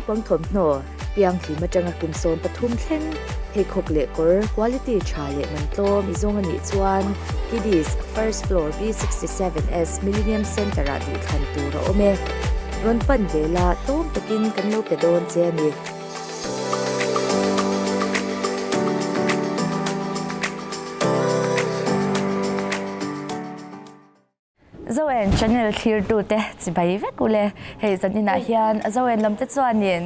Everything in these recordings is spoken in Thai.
กวางถมหนอเปียงที่มาจังกุมโซนปทุมเท่งเฮคกเลกอร์ quality ชาเลมันโตมีซงอันนี้จวนที่ดิส first floor B67S Millennium Center ดูทันตูระโอเมรอนปั่นเวลาต้มตะกินกันโลกโดนเจนี่Zoen channel clear tu te chibai ve kule hei zanina hian Zoen lam te chuanin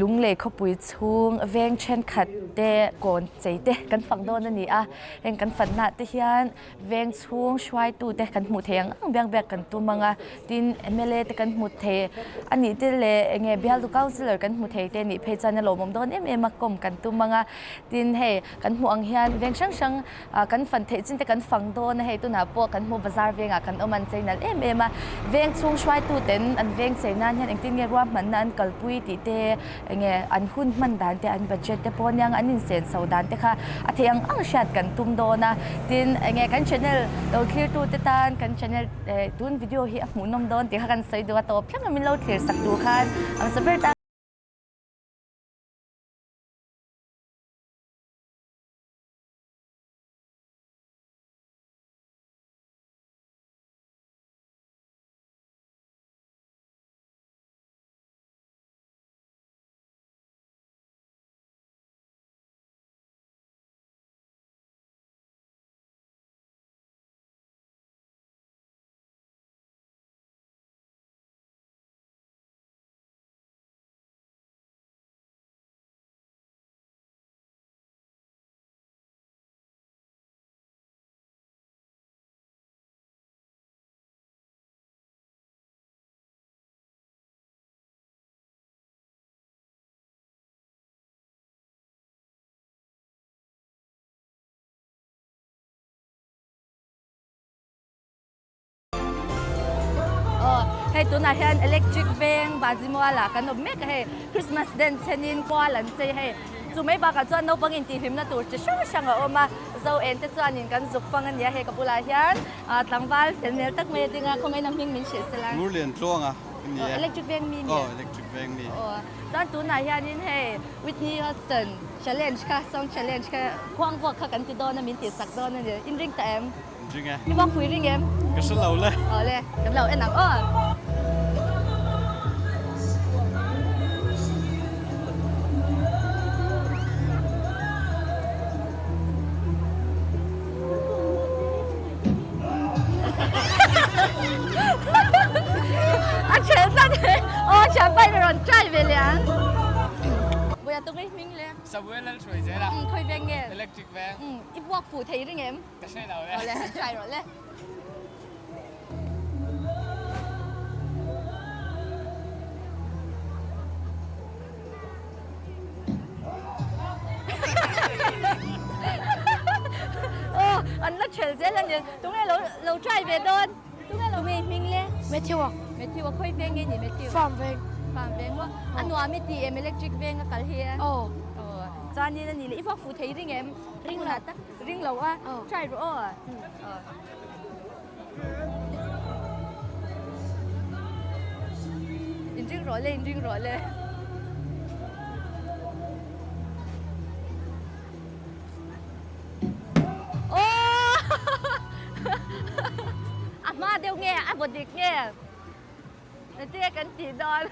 Lunglei khopui chung veng chen khat te kon chei te kan phang don ani a eng kan fatna te hian veng chung shwai tu te kan hmu theng ang bang bek kan tu manga tin MLA te kan hmu the ani te le nge bial tu councilor kan hmu the te ni phe chan lo mom don em kom kan tu manga tin hei kan hmu ang hian veng sang sang kan fan the chin te kan phang don hei tu na po kan hmu bazar venga kan oman cheinal em a veng chung shwai tu ten an veng cheinan hian engtin nge ruam man nan kalpui ti te nge an hun man dan te an budget te pon yang anin sen so dan te kha atheng ang shat kan tum do na tin nge kan channel lo clear tu te tan kan channel tun video hi mu nom don ti kha kan sei do to phang min lo clear sak tu khan am saber ta hey tu na hian electric veng bazimwala kan ob mek he Christmas den chenin kwalan chei he chu mai ba ka chuan no pangin ti himna tur che shang shang a oma zo en te chuanin kan zuk phang an ya he kapula hian tlangwal felnel tak me dinga khomai nam hing min she selang murlian tlonga electric veng mi electric veng mi chuan tu na hian in he Whitney Houston challenge ka song challenge ka khwang vok kha kan ti don na min ti sak don na in ring ta em ring a ni wang phui ring em ka sa lo le le kan lo en nang chẳng bay rồi trai về liền bây giờ tôi nghĩ mình lên sao bữa lên sưởi dễ là khơi veng nghe electric veng ít work phụ thấy đấy em cái xe đầu đấy lên trai rồi lên anh nó chơi dễ lên tôi nghe lâu trai về đơn tôi nghe lâu mình lên mấy chiều à mấy chiều khơi veng nghe gì mấy chiều farm veng veng quá anh nói mấy tí em electric veng cái kia cho nên là nhìn lại phúc phụ thấy ring em ring là tắt ring lâu à trai rồi ring rồi lên mà đều nghe anh bật địch nghe nên tiếc cái gì đó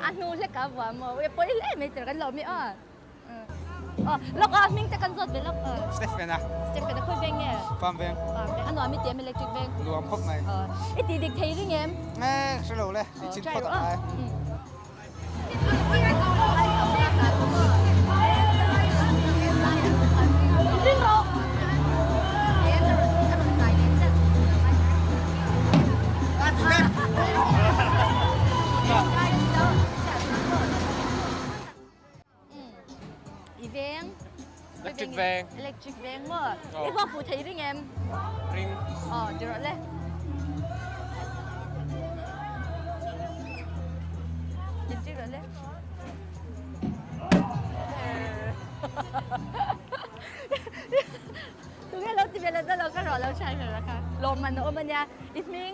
anh nuôi lấy cả vợ mà bây giờ lấy mấy giờ cái lẩu mấy lóc mình ta cần rốt về lóc Stephen à Stephen khơi veng nghe farm veng anh nói mấy tiếng electric veng rùm khóc này ít tí địch thấy đấy nghe nghe sao lâu le đi chín phút lại electric veng mà ít phúc phụ thấy ring em ring được rồi lên nhìn chứ rồi lên tôi nghe lâu thì 别了的了个热了菜了看罗曼我们呀一名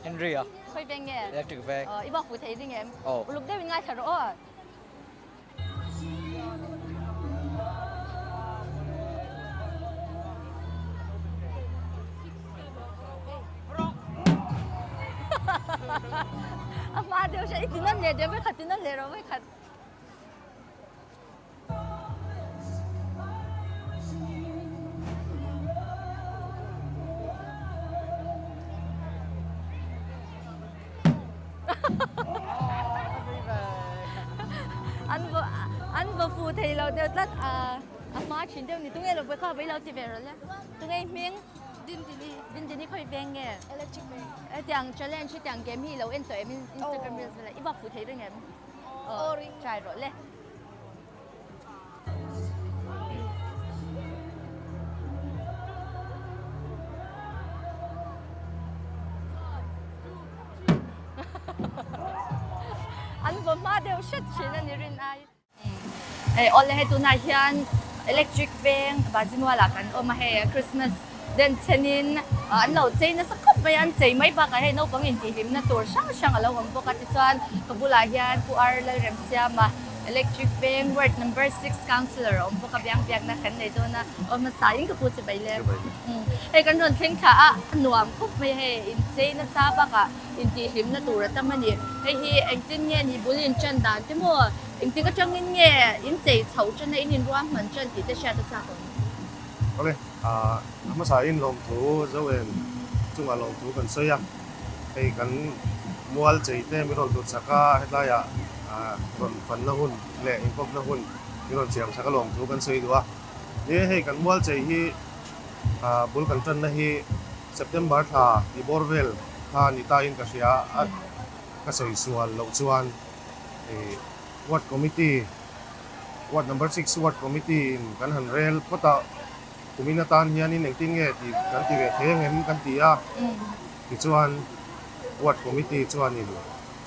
Henry à 会变嘅 electric Veng 一把扶梯啲嘅 哦 ลูกได้เป็นง่ายฉลอดมาเดี๋ยวฉันตินั่นเลยเดี๋ยวไม่ขัดตินั่นเลยเราไม่ขัดอันบ่ฟูที่เราเดี๋ยวตัดมาชิ้นเดียวนี่ตรงนี้เราไปเข้าไปเราที่เบรเลยตรงนี้มิงดินที่นี่ค่อยแบงไงอย่าง challenge อย่างเกมที่เราเอ็นตัวมิน Instagram เลยอีบอกฟูที่ด้วยไงใช่หรอเลยอันบ่มาเดี๋ยวชัดชิ้นอันนี้เรียนไอ้ออลเลยให้ตัวนาเฮียน electric Veng บาจิมัวละกันมาให้ Christmas เดินเชนินอันเราเจนสักคนไปอันเจไม่บักให้น้องปังอินทีหิมนะตัวช่างเราผมปกติจวนกบุลาเฮียนผู้อาร์เลยเรมเซียมา electric Veng ward number 6 councillor ผมปกติยังนักขันในตัวนะมาสายกับผู้จะไปเลยไอ้กันโดนเพ่งขาหน่วมคุบไม่ให้อินเจนะทราบบักอินทีหิมนะตัวแต่มันนี่ไอ้ที่เอ็งจินเนี่ยนี่บุลินจันดานที่มัวเอ็งจินก็จังเนี่ยอินเจเฉาจนในอินรัวเหมือนจนที่จะแชร์ตัวจ้าคนโอเคมาสายอินลงถูเจ้าเองจุงอาลงถูกันเสียไอ้กันมัวใจเต้ไม่โดนตุดสักให้ได้โดนฟันละหุ่นเละอินพบละหุ่นไม่โดนเสียงสักลงถูกันเสียด้วยนี่ให้กันมัวใจที่บุลกันจันนะที่เซปเทมเบอร์ท่าที่บอร์เวลท่านิตาอินกัสยาก็สวยสวนหลงสวนวัดคอมมิตี้วัด number 6 วัดคอมมิตี้กันหันเรลก็ตาkuminatan hian in engting nge ti kan ti ve theng em kan ti a ti chuan ward committee chuan in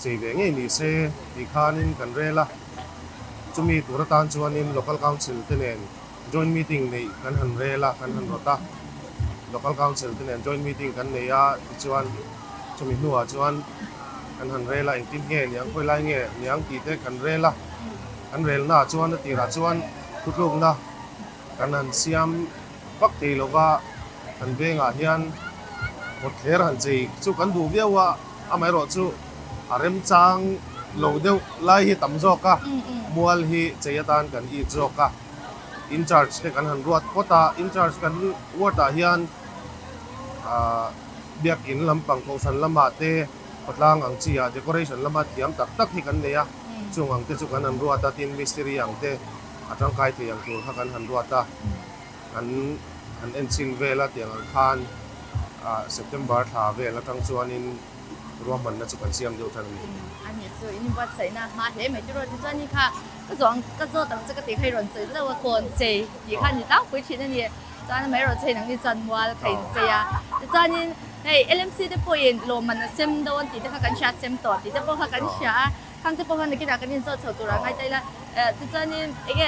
chei ve nge ni se ti khan in kan rela chumi turatan chuan in local council tenen joint meeting nei kan han rela kan han rota local council tenen joint meeting kan nei a ti chuan chumi nuwa chuan kan han rela engting nge niang khoi lai nge niang ti te kan rela kan rel na chuan ti ra chuan thutluk na kan han siam bắc thì là va anh về ngã hiền một thế là gì chú cần đủ việc wa à mấy rồi chú rem trang lâu đâu lại hi tầm gió cả mual hi chơi tan cần hi gió cả in charge thì cần hành ruột quota in charge cần quota hiền việc in làm bằng cầu sản làm mate hoặc là ngang chi decoration làm mate tiêm tắc tắc thì cần này chú ngang thì chú cần hành ruột ta tin mystery ngang thì trong cái thì ngang chú cần hành ruột ta an ensin vela tiang an khan September tha vela tang chuan in ruaman na chu kan siam deuh than niอันนี้คืออินวัดใส่นะมาเห็นไหมที่เราที่เจ้านี่ค่ะก็จองก็โซ่ตั้ง这个地可以认识这个关系你看你到回去那里จ้าไม่รู้ใช่นังนี่จันว่าใครเจียจ้านี่ใน LMC ได้พูดโรมันเซมโดนที่ได้กันชาเซมต่อที่ได้พูดกันชาข้างที่พูดกันนี่กินกันนี่เจ้าเฉาตัวง่ายใจละที่จ้านี่ไอ้แก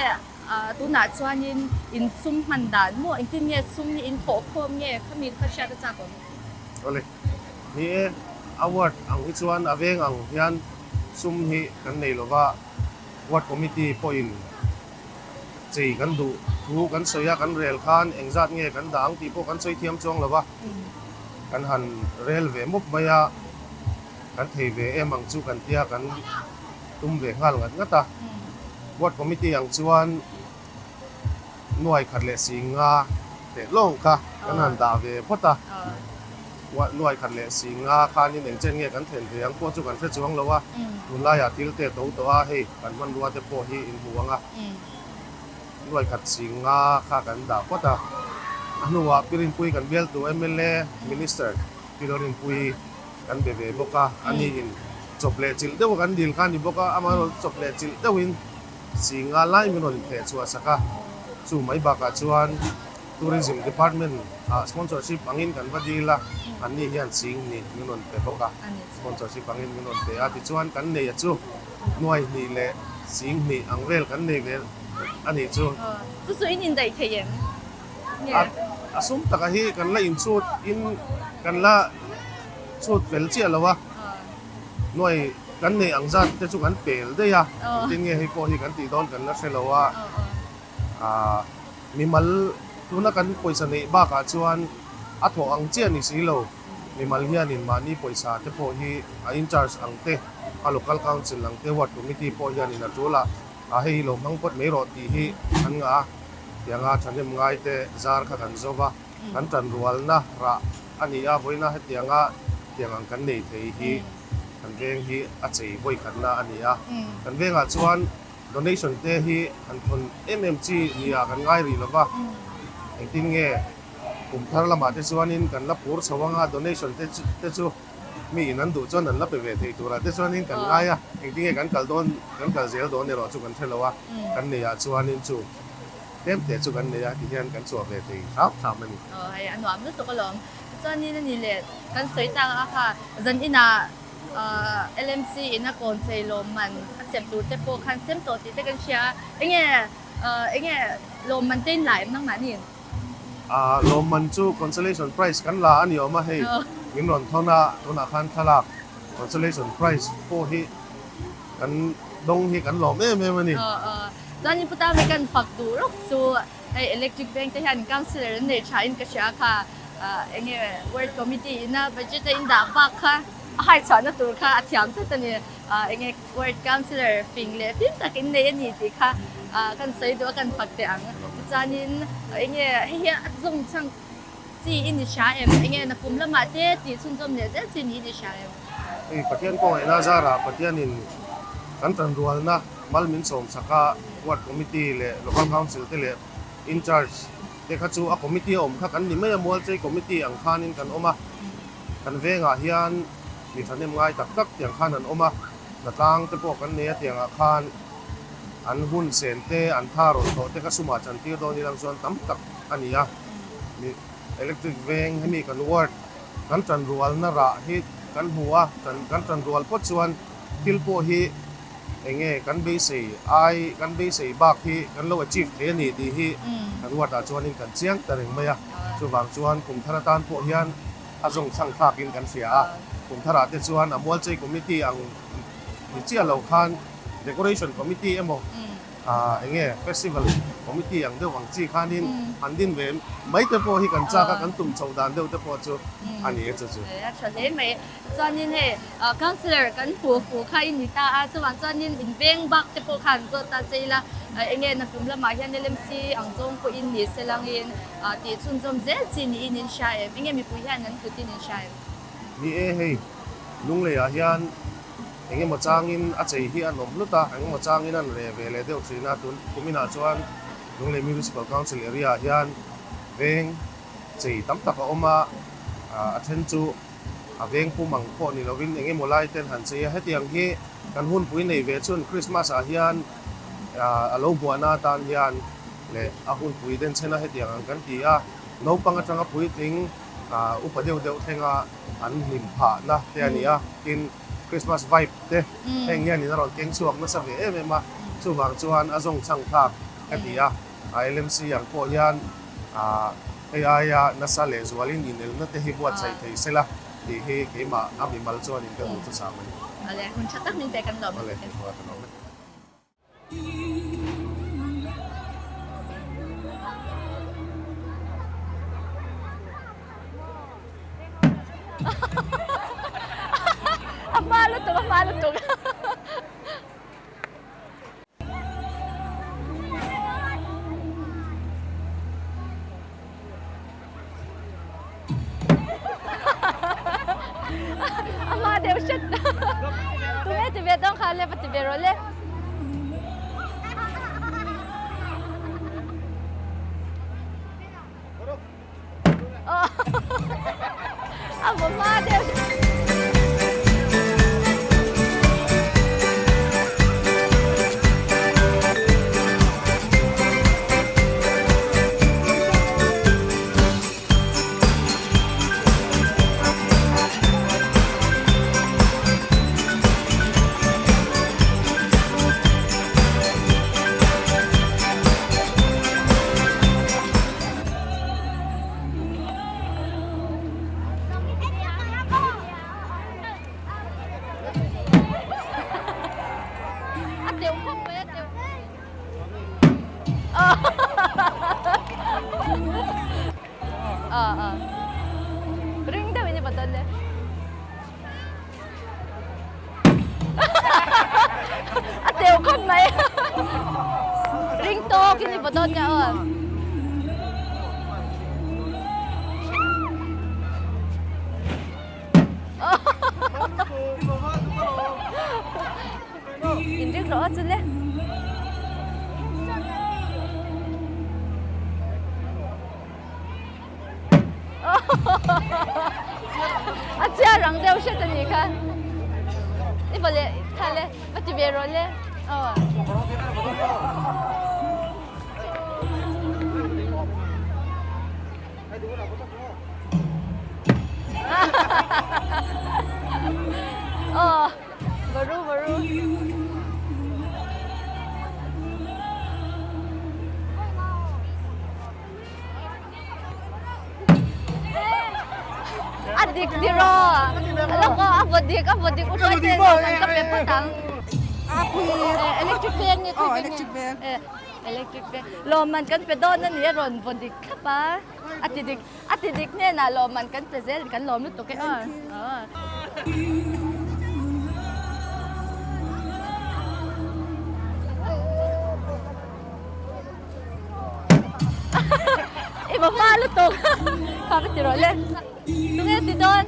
ตัวหน้าชวนอินซุ่มมันด่านมั่วอินที่เนี่ยซุ่มอินโผล่โคมเนี่ยเขามีข้าชาติจ้าก่อนโอเคนี่อวดอังอิชวนอเวงอังยันซุ่มฮีกันในโลว่าวัดคอมมิตี้พออินจีกันดูทูกันสอยกันเรลคานเอ็งจัดเงี้ยกันด่างที่พวกกันสอยเทียมจงโลว่ากันหันเรลเวมุกมายากันเทเวเอ็มังจูกันเตียกันตุ้มเวงหัลงัดงัดตาวัดคอมมิตี้อังชวนหน่วยขัดเลสิงาเตะลงค่ะกันหันดาเวพอตาว่าหน่วยขัดเลสิงาคานี่หนึ่งเจนเงี้ยกันเห็นเถียงพวกจุกันเฟซจวงแล้วว่าลุนไล่ติลเตะตัวเฮ้กันมันรัวแต่พวกฮีอินหัวงะหน่วยขัดสิงาคากันดาพอตาอันนู้ว่าพิรินปุยกันเบลตัว MLA Minister พิรินปุยกันเบเบบอกว่าอันนี้อินจบเลจิลเดี๋ยวกันดีลกันดีบอกว่าอามาจบเลจิลเดี๋ยวอินสิงาไล่มันนเตะชัวสักจู่ไม่บักชวน tourism department sponsorship angin kan vadila ani hian sing ni minon pe boka sponsorship angin minon pe ati chuan kan nei chu noi ni le sing ni angvel kan nei ve ani chu chu chu in dai thei em asum takahi kan la insut in kan la sut fel chia lawa noi kan nei angjat te chu kan pel de ya tin nge hi po hi kan ti don kan la shelawa mi mal tuna kan poisa nei ba ka chuan a tho ang chia ni si lo mi mal hian in mani poisa te po hi a in charge ang te a local council lang te ward committee po hian in a tula a hei lo mang pot mei ro ti hi an nga tianga thanem ngai te zar kha kan zowa kan tan rual na ra ani a boina he tiangang kan nei thei hi kan veng hi a chei boi khan na ani a kan venga chuan donation te hi an thon mmg ni a kan ngai ri lova engtin nge kum thar lama te chuan in kan la pur chawanga donation te chu mi nan du chuan an la pe ve thei tura te chuan in kan ngai a engtin nge kan kal zel don ne ro chu kan thelowa kan nei a chuan in chu tem te chu kan nei a ti hian kan chu ve thei thap mani hay an nuam lu to ko lom chuan ni ni le kan soi tang a kha zan ina LMC ina kon chei lom man a sep tu te po khan sem to ti te kan sia enge lom man ten lai nang ma ni lom man chu consolation prize kan la ani oma hei min ron thona khan thalak consolation prize po hi kan dong hi kan lom em ani chuan ni puta me kan fak tu rok chu ai electric bank te han councillor nei tha in ka sia kha enge ward committee ina budget in da pa kha hai chhan na tur kha athiam ta ni enge ward councillor Venglai Veng takin nei ni ti kha kan sei do kan fak te ang chanin enge he zong chang chi in sha em enge na kum lama te ti chun jom ne je chi ni ni sha em ei pathian ko ena zara pathian in kan tan rual na malmin som saka ward committee le local council te le in charge te kha chu a committee om kha kan ni mai amol chei committee ang khanin kan oma kan venga hian mi thanem ngai tak tiang khan an oma na tang te po kan ne tiang a khan an hun sen te an tharo to te ka suma chan ti do ni lang chuan tam tak ania mi electric veng hemi kan ward kan tan rual na ra hi kan huwa kan tan rual pot chuan til po hi enge kan be sei bak hi kan lo achieve the ni ti hi kan ward a chuan in kan chiang tareng maya chu wang chuan kum thara tan po hian azong sang thakin kan sia kum thara te chuan amol chei committee ang ni chia lo khan decoration committee emo enge festival committee ang deuh ang chi khanin andin ven mai te po hi kan cha ka kan tum chho dan deuh te po chu ani chu ya cha le mai chuanin he councillor kan pu kha in ta a chuan chuanin in veng bak te po khan zo ta cheila enge na kum lama hian LMC ang jong ko in ni selangin ti chun jom zel chi ni in sha em enge mi pu hian nan tu tin in sha em ni e hei Lungleia hian enge mo changin a chei hi an om luta enge mo changin an re ve le deuh thina tun kumina chuan Lunglei municipal council area hian veng chei tam tak a oma a then chu a veng pu mang pho ni lovin enge mo lai ten han chei hetiang hi kan hun pui nei ve chun Christmas a hian a lo buana tan hian le a hun pui den chena hetiang ang kan ti a no panga tanga pui ting upadeu thenga an nim pha na te ania in Christmas vibe te heng hian in ron keng chuak na sa ve em a chu wang chuan azong chang thak ka ti a LMC yang po hian ai na sa le zualin inel na te hi buat chai thei sela ti hi keima ami mal chuan in ka mu chu sa mani ale hun chatak min te kan dom ale wa ta no Malu tu. Ama deu shit. Tu me te vedon khale pat berole. Ama deu. ring daw ini betul deh. Ateo kan mai. Ring to kini betul nya Indrik rõ chứ lẽ. Chia răng đều sẽ tên gì cả. Đi vào lẽ, khai lẽ, bắt chỉ về rồi lẽ. Baru. Adik di ro. Alam ko abodik utoy te man kape patang. Electric fan ni. Electric fan. Electric fan. Lo man kan pe don na ni ron bodik ka pa. Atidik ne na lo man kan pe zel kan lom lu to ke Iba malo to. Kapit tiro le. Tunggu di don.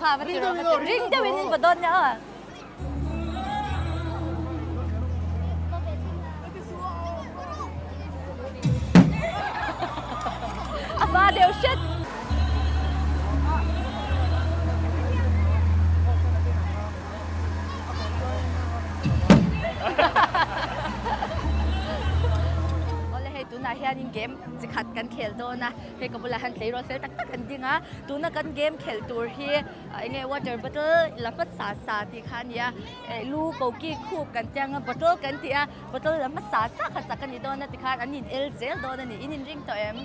Kapit tiro. Ring daw inin ba don niya Aba, dew shit. tu na hian in game chi khat kan khel do na he ko bula han tlei ro sel tak tak kan dinga tu na kan game khel tur hi enge water bottle lapat sa ti khan ya lu ko ki khu kan chang bottle kan ti a bottle lamat sa khat kan ni do na ti khan anin el zel do na ni in ring to em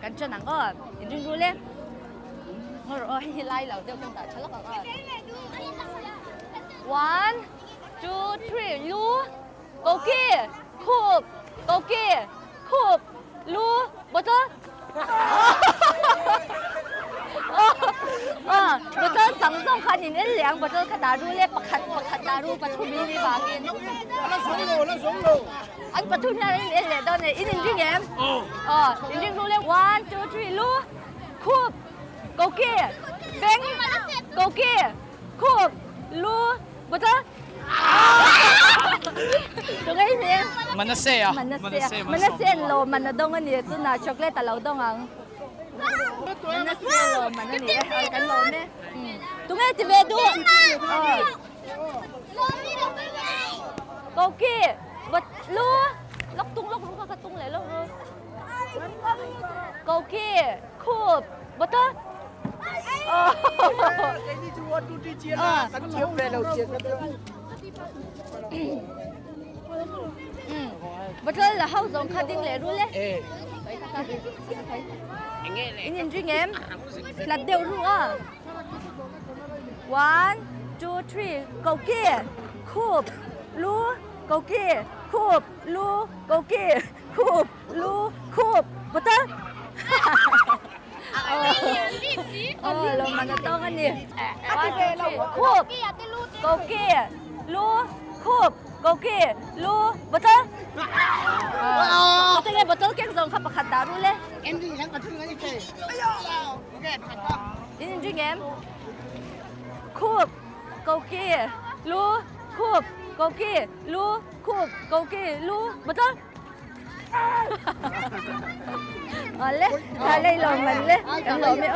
kan chan ang ko in ring ru le hor hi lai lau deu kan ta chalak ang 1 2 3 lu ko ki khuโอเคคูบลูบอตบอตจังสองคันนี่เลี้ยงบอตขดารูเล็กประคัดดารูปัทุมีนี่บางอินอันปัทุนี่เลี้ยงตอนนี้อินจริงเอ็มอินจริงรู้เลย1 2 3ลูคูบโอเคเบงโอเคคูบลูบอตTungay niya. Manase lo manadong ani ito na chocolate talaw dong ang. Manase lo manani kan lo ne. Tungay ti bedu. Okay. But lo lok ka katung le lo. Okay. Cool. Bata. Betul là hậu giống khá tiếng lệ luôn đấy. Nhìn riêng em là đều luôn à. 1 2 3 cầu kia khụp lú cầu kia khụp lú cầu kia khụp lú khụp betul. Lo mana tahu kan ni? Khụp cầu kia lú khụp cầu kia lú betul. Betul kan betul kan zong khap khat daru le. Em đi đang còn thương cái gì? Ayo. Ok, thật đó. Ini drink em. Khụp cầu kia lú khụp cầu kia lú khụp cầu kia lú betul. Oleh, kali lo man le, kan lo me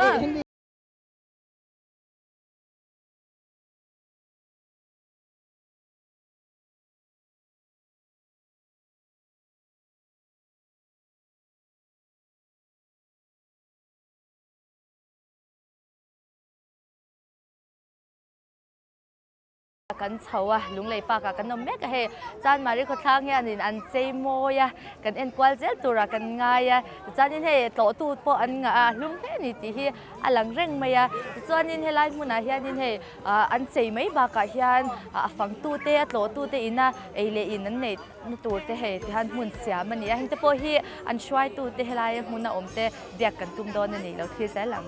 กันเฉาะลุงเลยปากกันนมเมกเฮจานมาริเขาทางเฮียนินอันเจโมยกันเอ็นกวาลเซลตัวรักกันง่ายจานนี้เฮโตตูดปออันงาลุงเฮนี่ที่เฮอลังเร่งมายจานนี้เฮไลฟ์มุนาเฮียนี่เฮอันเจไม่บากเฮียนฟังตูเตะโตตูเตอินะเอเลอินนั่นเนตตัวเตะเฮที่ฮันมุนเสียมันนี่ฮิตปอเฮอันช่วยตูเตะไลฟ์มุนาอมเตะเดียกกันตุ้มโดนนี่เราที่เซลัง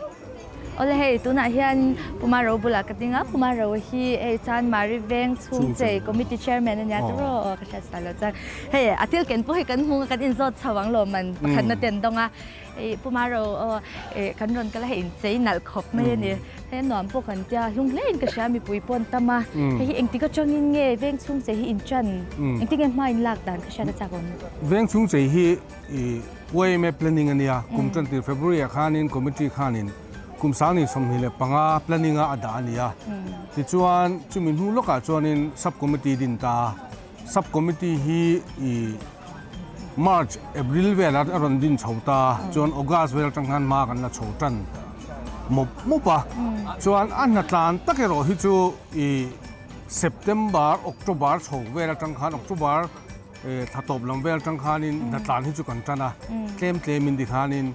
โอ้เลยเฮ้ตัวน่ะเฮียนผู้มาเราบุลากันติงอ่ะผู้มาเราฮีจานมาริเวงทุ่งเจคอมมิตี้แชร์แมนเนี่ยตัวก็ใช่สไตล์จังเฮ้อาทิตย์กันผู้ให้กันหุงกันอินโซชาววังลมมันขันนั่นเต็นตรงอ่ะผู้มาเรากันรอนก็เลยเห็นเจนัลขบไม่เนี่ยเฮ้หนอมพวกกันจะลุงเล่นก็ใช่มีปุ๋ยปนตามาเฮ้เองที่ก็จ้องยิงเงี้ยเวงทุ่งเจฮีอินจันเองที่เงี้ยมาอินลักดันก็ใช่จากคนเวงทุ่งเจฮีว่าไม่ planning อันเนี้ยกุมจันทร์ February ข้านิน committee ข้านินกุมสาวนี่สมเหตุปังอา planning อาดานี่อ่ะที่ชวนจุมินหูลูกอ่ะชวนิน sub committee ดินตา sub committee ฮีMarch April เวลาอรุณดินชาวตาชวน August เวลาจังหันมากันละชาวจันมุปะชวนอันนัดลานตะเกโรฮิจู September October ชาวเวลาจังหัน October ถ้าตบลำเวลจังหันินนัดลานฮิจูกันจันนะเคลมอินดิขานิน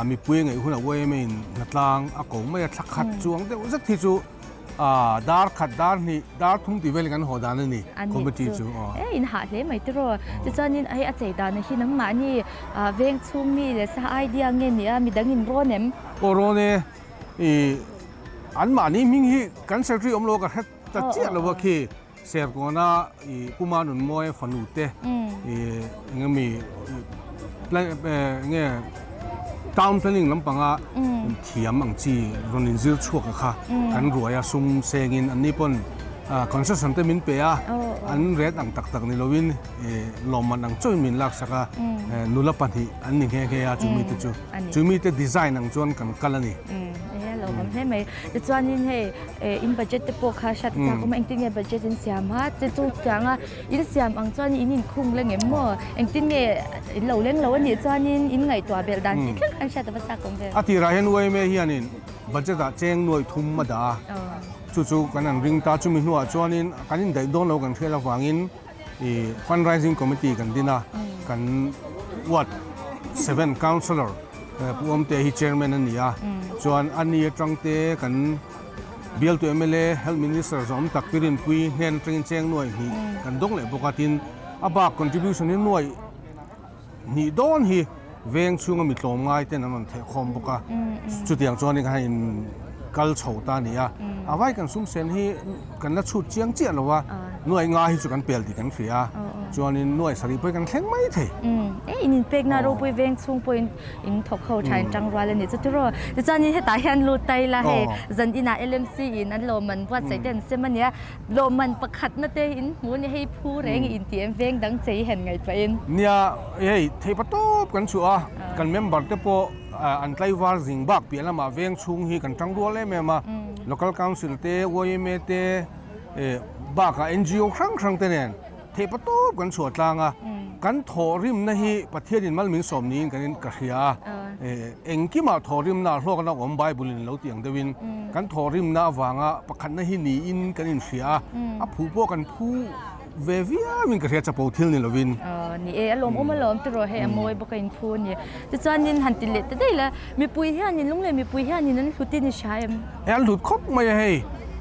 มีปุ้ยไงคุณเอาไว้ไม่นัดลางอากงไม่ทักขัดจวงแต่ว่าสักทีจูดาร์ขัดดาร์นี่ดาร์ทุ่งตีเวลกันหัวดานนี่คอมพิวเตอร์จูอินหาเลยไม่ตรอจะจอนินไอ้อาเจดานที่น้ำมันนี่เวงชุ่มมีเลยสไอเดียเงี้ยมีดังอินโรเนมโอโรเนอันมานี่มิงฮีกันเซอร์ทรีอมโลกันตัดเจี๊ยบเลยว่าคือเซอร์กอน่ากุมารนุ่นมวยฟันุเตเงี้ยมีเงี้ยตามเพลงลำปังอ่ะเทียมอังจีรนินซิลชัวกค่ะกันรวยสุ่มเซงินอันนี้ปนคอนเสิร์ตสันเตมินเปียอันเรดอังตักนี่เราวินลมมันอังจุยมินลักษณะนุลปันที่อันนี้แค่จูมีแต่ดีไซน์อังจวนกันกันนี่เราไม่ใช่ไหมจะจวนนี่ให้อินบัจเจตพวกข้าชัดจากก็เองติงเงบัจเจตอินเสียมฮะจะจูจังอ่ะอินเสียมอังจวนอินคุ้งเลยเงี้ยมั่วเองติงเงเราเล่นเราวันนี้จวนอินไงตัวเบลดันที่เครื่องอันชัดแต่ภาษาคงเป็นอาทิตย์ไรเห็นว่าไม่เฮียนินบัจเจตเจงหน่วยทุ่มมาด่าจู่ๆกันนั่งริงตาจุมิหัวจวนอินกันอินได้โดนเรากันเชื่อเราฟังอินfundraising committee กันดินะกันวัด7 councillorผู้อมเตะ chairman นั่นนี่อ่ะจวนอันนี้ตรังเตะกันเบลตัว MLA health minister สมตักพิรินปุยเห็นตริงเชียงหน่วยฮีกันดงเลยปกติอาบาก contribution นี่หน่วยนี่โดนฮีเวงช่วงมีลมง่ายแต่นั่นมันเทคอมปกติจุดอย่างจวนนี่ก็ให้กัลโฉตานี่อ่ะเอาไว้กันสุ่มเซนฮีกันนัดชุดเชียงเจียนหรือว่าหน่วยง่ายที่จุกันเปลี่ยนที่กันเสียจวนนี่หน่วยสรีไปกันแข็งไม่เทอินเป็กนารูปุยเวงซุงปุยอินทบเข้าชายจังหวะเลยนี่จุดที่รอจะจอนี่ให้ตาเห็นรูไตละให้จันอินาLMCอินนั้นลมมันวัดใส่เด่นเส้นมันเนี้ยลมมันประคัดนั่นเองอินมูนี่ให้ผู้แรงอินเตียมเวงดังใจเห็นไงไปอินเนี่ยเฮ้ยเทปโต้กันชัวกันเมมเบอร์เตปอันไกลวาร์ซิงบักเปลี่ยนมาเวงซุงฮีกันจังรัวเลยแม่มา local council เตวอยเมเตบักNGO ครั้งเตเนี่ยเทปโต้กันชัวตางอ่ะกันทอริมนะฮีประเทศอินมัลมินสมนี้กันกระเทียเองกี่มาทอริมน่าโลกน่าอมไบบุลินเราเตียงเดวินกันทอริมน่าวางอ่ะประคันนะฮีนีอินกันอินเสียอ่ะผู้พวกกันผู้เววียมินกระเทียจะปูทิลนี่ละวินนี่ลมมาลมตัวให้มวยบกินพูนเนี่ยจะจอนินหันติเล็ดได้ละมีปุยเฮียนินลุงเลยมีปุยเฮียนินนั้นคือตินิชายหลุดครบไม่ให้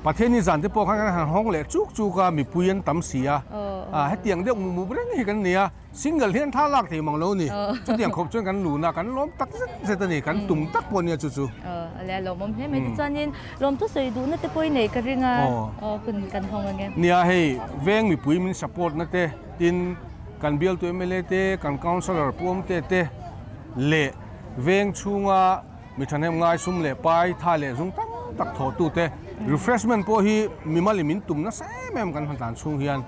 ประเทศนี้สันติพวกข้างห้องเล็กจุกมีปุยนตั้มเสียให้เตียงเดียวมูเร่งให้กันเนี่ยซิงเกิลเฮียนท่าลักที่มังโลนี่จุดเตียงครบจนกันหลูนะกันล้มตักเสร็จนี่กันตุ่มตักปนเนี่ยจู่แล้วลมให้ไม่จะจอนินลมทุกสิ่งดูนั่นแต่ปุยไหนกันยังไงคุณกันห้องกันเนี่ยให้เวงมีปุยมันสปอร์ตนั่นเตตินกันเบลตัวMLAเตกันคอนซัลเลอร์พวมเตเละเวงชูงามีทันเองง่ายสุ่มเละไปท่าเละสุ่มตักถอดตู้เตrefreshment พอฮีมีมาลิมินตุ่มนะแซ่แม่มกันพันธานสุ่งเฮียน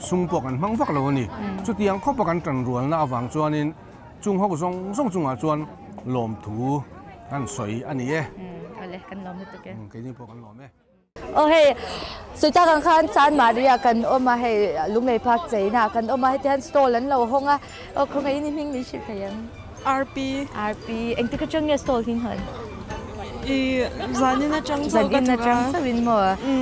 สุ่มพวกกันมังฟักเรานี่จุดที่ยังคบกันจันรัวน่าหวังจวนนี่จุงเขาก็ส่งจุงอาจวนลมถูกันสวยอันนี้อะไรกันลมนี่ตัวแกนี่พวกกันลมโอเคสุดท้ายกันขันจานมาเรียกันออกมาให้ลุงเลยพักใจนะกันออกมาให้ที่ฮันสโตร์แล้วเราห้องอ่ะคงไงนี่มิ่งมีชื่อใครยัง RP เอ็งที่ก็จังเนี่ยสโตร์ทิ้งหัน Zanina Chang Zan in na chang sa win mo.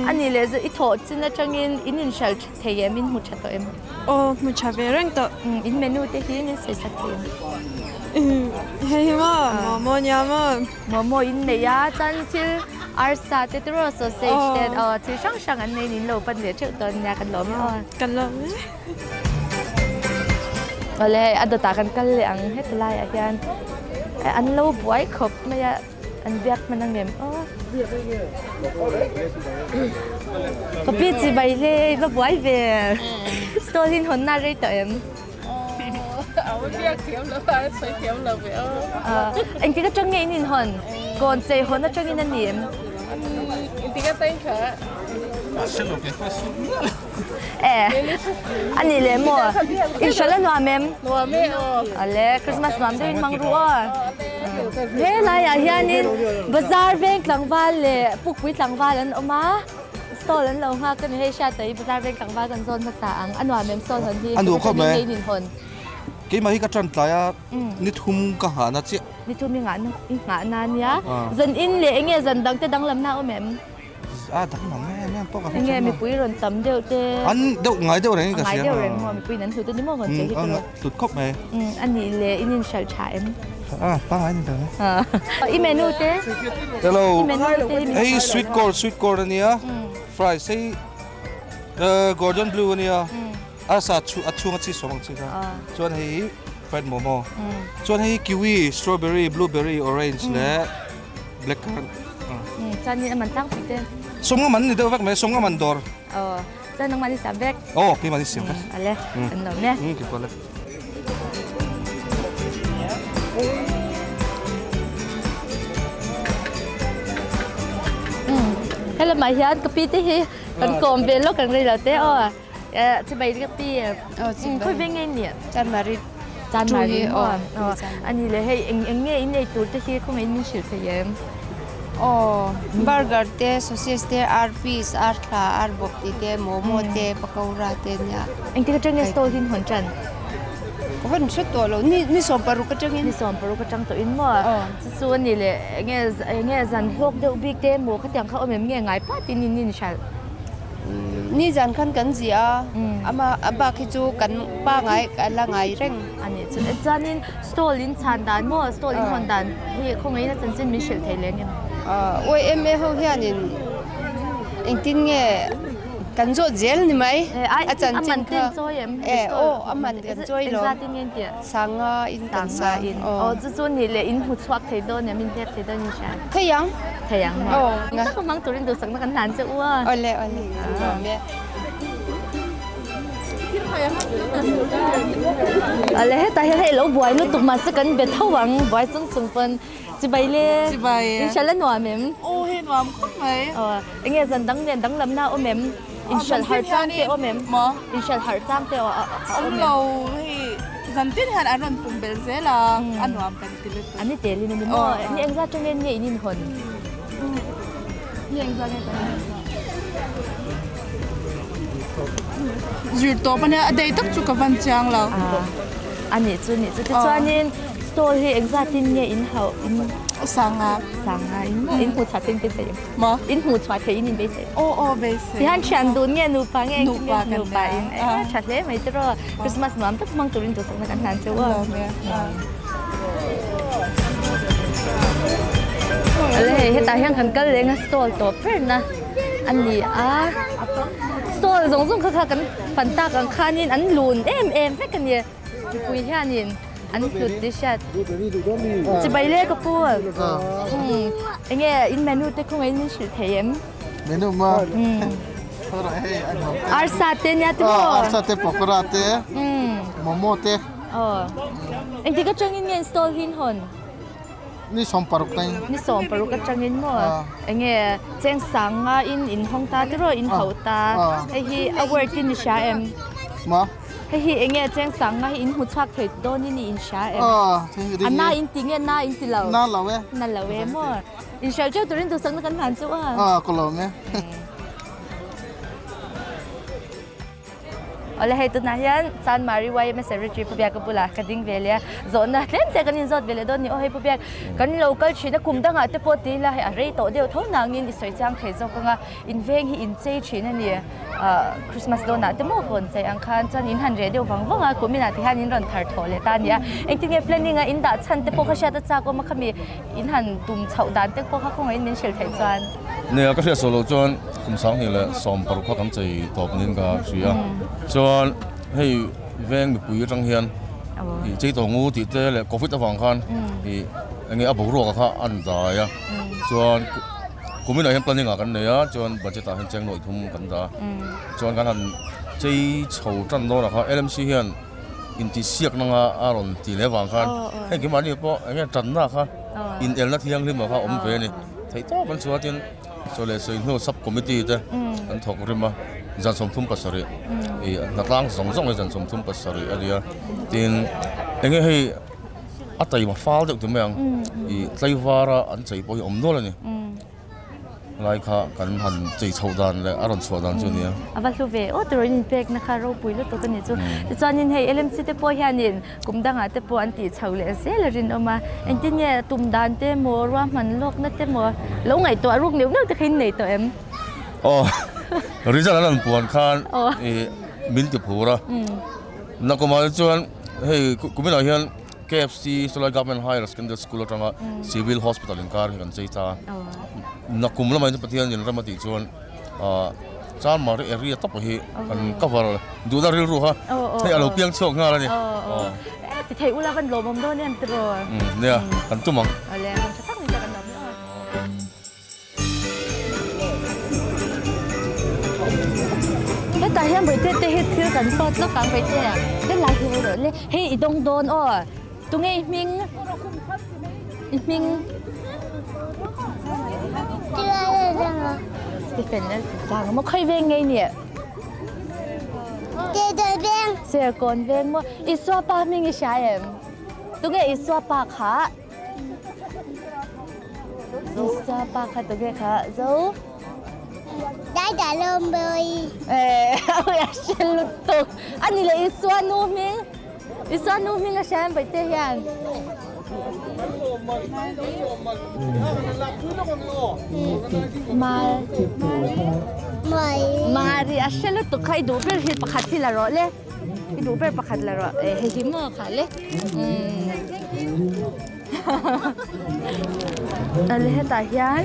Ani le ito chin na chang in initial theyem in hu chato em. Oh, muchavereng to. In menu te hi in se sakin. Hey ma, mo nyama. Mo in ne ya chan til arsa te tro sausage te til sang an nei nin lo pan le cheu ton ya kan lo mi Kan lo. Ole adota kan kal le ang het lai a hian an lo buai khop ma ya an biak manang nem có biết gì vậy lê và buổi về tôi xin hôn na rồi tới em anh chỉ có trong nghe nhìn hôn còn chơi hôn nó trong nghe nên niệm anh đi lấy mua inshallah nuam em ale Christmas nuam đây mang rùa thế là ya hianin bazaar Veng Tlangval le pukwi Tlangval an oma store an lo ha kan he sha tai bazaar Veng Tlangval kan zon sa ang anwa mem store han hi anu khop me nin hon ke ma hi ka tran tlaya ni thum ka ha na chi ni tu mi nga na nia zan in le enge zan dang te dang lam na o mem dang ma me to ka enge mi pui ron tam deu te an deu ngai deu reng ka sia ngai deu reng mo mi pui nan hu te ni mo gon che hi ko tut khop me an ni le in shal cha em pa ngai ni da i menu te hello menu te hey sweet corn ania fries hey golden blue ania asa chu achu chi somang chi ka chuan hei fried momo chuan hei kiwi strawberry blueberry orange le blackcurrant chan ni man tang pi te somnga man ni deu vak me somnga man dor chan nang mani sa bek ki mani sim ale an lo ne ki pole hello mai hian kapi te hi kan kom ve lo kan rei la te chỉ bay cái pi khôi bên nghe nhỉ Chanmari anh ấy hay anh nghe anh ấy tụt cái không anh chịu thấy em burger te sausage te arpis arthla arbok te momo te pakora te nya anh cái trăng nghe store hin hòn trần có phần xuất tổ lo ni som paru ka trăng ni som paru ka trăng to in mo su anh ấy nghe dàn hok đeo big te mo cái tiếngเขาem nghe ngài phát tin ni chal ni jan khan kan zia ama aba khi chu kan pa ngai la ngai reng ani chu chanin store lin chan dan mo store lin hon dan hi không ấy là chân chân mình chịu thấy lên em oi em e ho hianin engtin nge kan zo gel ni mai a chan chin ka aman kan joy lo sanga in kan sa in chu chu ni le in hu chhuak thei do ne min te thei do ni sha thei yang nga ko mang turin do sang na kan han che wa ole me ale he ta he lo boy lo tuk ma se kan be thawang boy chung pen chi bai le inshallah no mem He nuam khop mai. Nge zan dang lam na o mem inshallah har chang te o mem inshallah har chang te o Lo hi zantin han anon pum bel zela anuam kan tilit. ani te li ni mo ni ang za chung nge inin hon ni ang za nge Zul to pa na aday tak chu ka van chang lo. ani chu chuanin store hi exactin nge in hau in Sanga in hu cha tin te se ma in hu chwa the in be se base. thì han chan dun nge nu pa nge nu pa in chat le mai tro Christmas nuam tak mang turin to sang na kan han che wa ale he ta hian kan kal le nga store to per na ani store zong kha kan fan ta kan khanin an lun em fe kan ye pui hianin an plut ti shat chỉ bay le ka pu nghe in menu te không ai chịu thấy em menu ma arsa te nya tu arsa te pakora te momo te anh ti ka chang in store hin hon ni som paruk tai ni som paru ka chang in mo nghe cheng sang nga in hong ta tu ro in hau ta hi award tin sha em ma hi nghe cheng sang nga in hu chak thei do ni in sha em ana in ti nge na in ti lo na lo we mo in sha cho turin tu sang na kan han chu ko lo me Oleh itu nahian Chanmari way me secretary pubiak pula kading velia zona tlem te kanin zot vele don ni o he pubiak kan local china kumda nga te poti la he are to deu tho nangin i soi chang thei zo kanga in veng hi in chei china ni Christmas dona te mo kon chei ang khan chan in han re deu wang wanga kumina ti han in ron thar thole ta nia engting e planning a in da chan te po kha sha ta cha ko ma khami in han tum chau dan te po kha khong in min shel thei chanเนี่ยก็เรียกโซโลจวนคุมสังเฮละสอมปรุขกันใจตอบนินกาเสียจวนให้แวงปุ๋ยจังเฮียนจีตัวงูติดเตะเลยโควิดตะฟังคันอันนี้อับรัวก็อันตายอ่ะจวนกูไม่ได้เห็นปนิงกันเลยอ่ะจวนบัจจิตาเห็นแจ้งหน่วยทุ่มกันตาจวนกันหันจีโฉจันโดนะครับ LMC เฮียนอินทิเสียกนังอารมณ์ตีเลวังคันให้กี่วันนี้พออันนี้จันนะครับอินเอลนัทเที่ยงริมนะครับอมเวนี่ไทยโตมันสวัสดิ์so le so no sub committee te an thok rima jan som thum pasari na tlang song song jan som thum pasari alia tin enge hei atai ma fal de tumeng I tlaivara an chei poi om no la ni lai kha kan han chei chhodan le aron chhodan chu ni awal lu ve o tro in pek na kha ro pui lu to kan ni chu chuan in hei LMC te po hianin kumdanga te po an ti chho le se la rin oma entin ye tum dan te mo ra man lok na te mo lo ngai to aruk neu neu te khin nei to em oh rizal an puan khan min ti phura na ko ma chuan hei kumina hian KFC Solai Government Higher Secondary School atanga civil hospital in kar kan chei ta na kumla mai pathian in ramati chuan Chanmari area top hi kan cover du da ri ru ha hei alo piang chok nga la ni ti thei ula ban lo mom do ne am tro ne kan tumang ale kan chatak ni kan nom he ta hian bai te he thil kan sot lo kang bai te ya te la hi ro le he I dong don o tu ngai ming Stephen lên sang mà khơi về ngay nè Serkawn Veng mà iswa pa mình cái sao em tu nghe iswa pa khá iswa pa khá tu nghe khá dấu Đã trả lương bơi ôi xin lụt tục anh này là iswa nu mình cái sao em phải thế hiền Mari asal tu kai dober hit pakat sila ro le dober pakat la ro he mo khale ale heta hian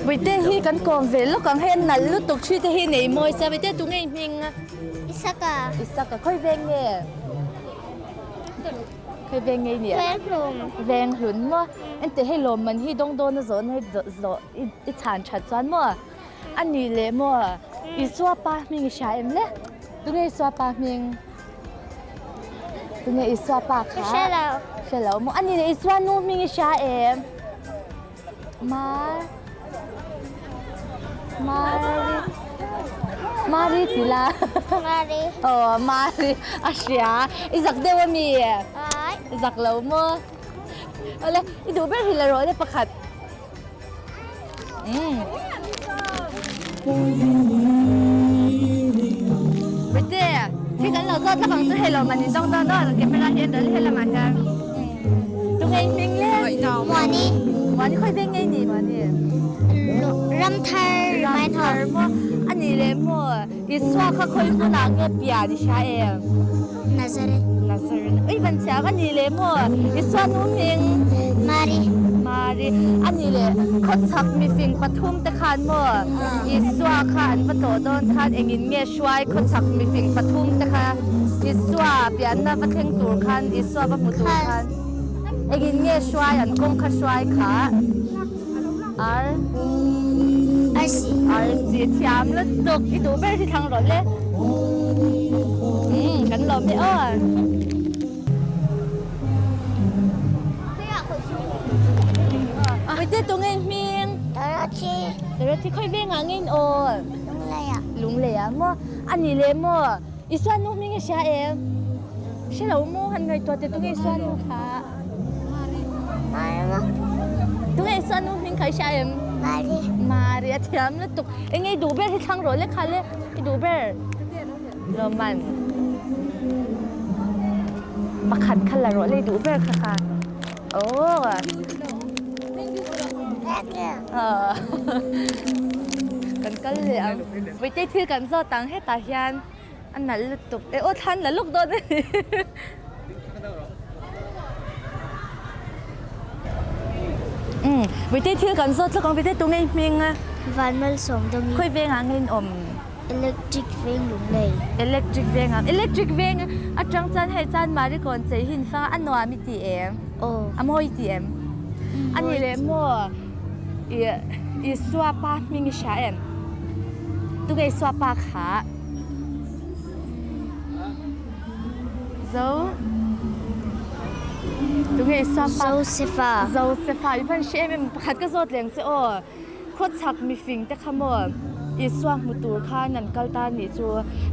buite hi kan kom vel lo kang hen nal lu tuk chi te hi nei moi sa buite tu ngai ming isaka khoi veng ne khoi veng ngai ni veng hlun mo ente he lom man hi dong don zon he zo I chan chat chan moอันนี้เลยมั่วอีสวาปามิงชาเอ็มเลยตัวนี้สวาปามิงตัวนี้อีสวาปาค่ะใช่แล้วมั่วอันนี้เลยอีสวานูมิงชาเอ็มมารีทีละมารีอาเชียอีสักเดียวมีอีสักแล้วมั่วอะไรอีดูเป็นทีละร้อยได้ประคัดBetul ya? Saya kan lalu tak bangsa hello mani dong kamera dia dah hello makan. Tu ngai ming le. Mani kau ngai ni mani. Ram thar mo. Ani le mo. Iswa kau itu nak ngepian di saya. Nazaret. Iban siapa ni le mo. Iswa nu ming. Mari.อันนี้เลยเขาชักมีฟิงปทุมตะคานมั่วอีสวาคานปะโตโดนคานเองอินเงี้ยช่วยเขาชักมีฟิงปทุมตะคานอีสวาเปลี่ยนหน้าปะเทงตูคานอีสวาปะมุตูคานเองอินเงี้ยช่วยอันกงข้าช่วยขาRC เทียมแล้วตกอีดูเบอร์ที่ทางรถเลยกันหลบไม่อ้อBetul tu ngai ming. Terus kau beng angin or. Lunglei mo. Ani le mo. Iswan nu ming siya em. Siya lau mo han ngai tu tu ngai iswan nu kha. Tu ngai iswan nu ming kai siya em. Mari atiam le tu. Ngai du ber hi thang ro le kha le. Du ber. Roman. ประคันคันละรถเลยดูเบอร์ค่ะโอ้กันก็เลยไปเที่ยวกันโซตังให้ตาเฮียนอันนั้นลุกตุกโอ้ทันแล้วลูกโดนไปเที่ยวกันโซทุกคนไปเที่ยวตรงไหนเมียงอ่ะ วันมาส่งตรงนี้ ค่อยเวงหาเงินelectric เวงหลงเลย electric เวงelectric เวงอาจังจันให้จันมาดิก่อนใจหินฟ้าอันนัวมีทีเอ็มอันโมยทีเอ็มอันนี้เลยโมอีสวาปามิงชาเอ็มตุกไอสวาปาขาโซตุกไอสวาปาโซเซฟาอีพันเชมขัดก็โซดเลี้ยงเจ้าโคตรชักมีฟิงแต่ขโมยอีสวามุตูข้านันกัลตานี่จู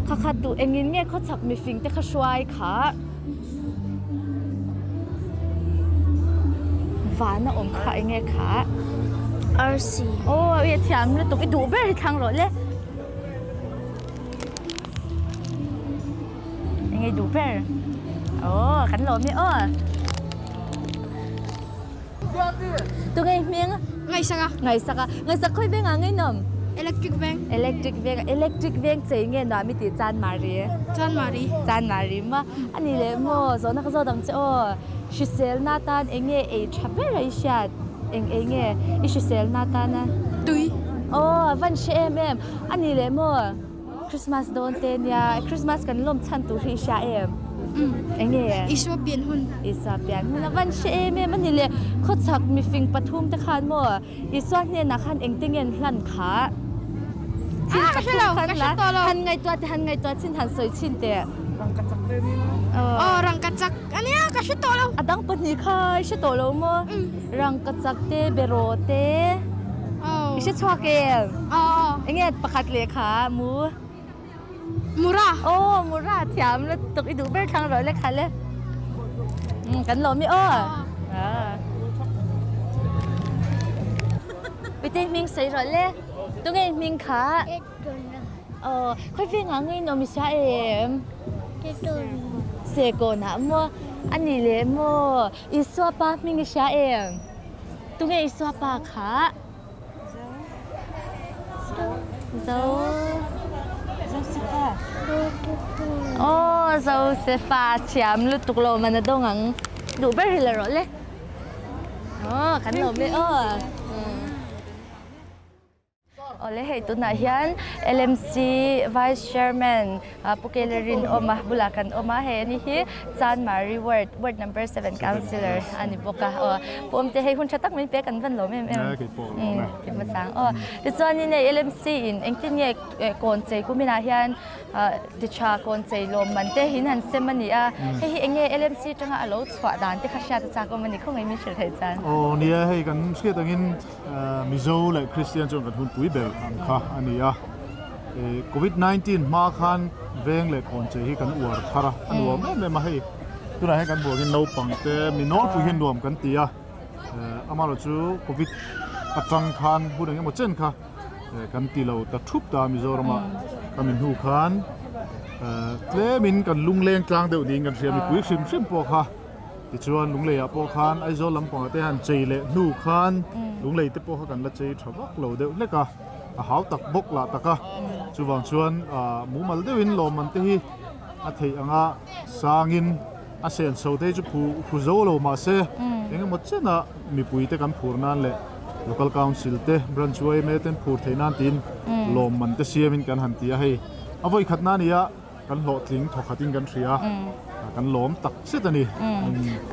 ข้าขัดตัวเองเงี้ยโคตรชักมีฟิงแต่ข้าช่วยขาหวานนะอมขาเองเงี้ยขาRC โอ้ยเทียมเลยตุกไอดูเบอร์ทางรถเลยยังไงดูเบอร์โอ้ขันหล่อไม่อ้อตัวไงเมียงไงสักค่อยเวงไงนมelectric เวง electric เวงเจ๋งเงี้ยหน่อยมีติจานมารีมาอันนี้เลยโม่โซนักโซดำเจ้าชิเซลนาตานเองเงี้ยชับเบอร์ไรชาดเองเงี้ยชิเซลนาตานนะตุยโอ้วันเชมอันนี้เลยโม่คริสต์มาสโดนเตียคริสต์มาสกันลมชันตุริชาเองเงี้ยอีสวาเปลี่ยนหุ่นวันเชมมันนี่เลยเขาชักมีฟิงปทุมตะคานโม่อีสวาเนี่ยนักขันเองติงเงินหลั่นขาก็ใช่เราหันไงตัวชิ้นหันสวยชิ้นเตะรังกระจักอันนี้ก็ใช่ตัวเราดังปนิค่ะใช่ตัวเราโม่รังกระจักเตะเบโรเตะใช่ชัวเกลเงี้ยประคัดเลยค่ะมูราเทียมแล้วตกอีดูเบอร์ทางร้อยเลยค่ะเลยกันหล่อไม่ไปเต้นมิงใส่ร้อยเลยตัวไงมิงขาค่อยเฟี้ยงหางเงินนมิชาเสกนะมัวอันนี้เลยมัวอิสวาปามิงชาตัวไงอิสวาปาขาโซเซฟาเชียมลุตุกโลมันนะดงอังดูเบอร์ฮิลล์เลยขันหลบเลยoleh itu nahian LMC Vice Chairman Pukelerin Omah Bulakan Omah ni hi Chanmari Ward number 7 Councillor ani boka pom te hei hun chatak min pe kan van lo mem ki ma sang ti chuan ni nei LMC in engtin ye kon chei kumina hian ti cha kon chei lom man te hin han semani a hei enge LMC tanga alo chwa dan te khasha ta cha ko mani khongai mi shil thai chan nia hei kan sia tangin mizo le Christian jong kan hun pui bel kha ania COVID-19 ma khan veng le kon che hi kan uar thara anuam me ma hei tuna hei kan buagin no pangte minol pu hin nuam kan tia amalo chu COVID atang khan budang mo chen kha kan ti lo ta thup ta mizorama kamin hu khan tle min kan lungleng tlang deu ding kan riam pui sim po kha ti chuan lungleia po khan aizo lampang te han chei le nu khan lunglei te po kha kan la chei thawak lo deu leka hau tak bok la taka chuwang chuan mu mal deuin lom man te hi a thei anga sangin a sen so te chu phu zo lo ma se eng mo chena mi pui te kan phurnan le local council te branch way me ten phur theinan tin lom man te siamin kan han tia hei avoi khatna nia kan lo tling thokhatin kan thria kan lom tak setani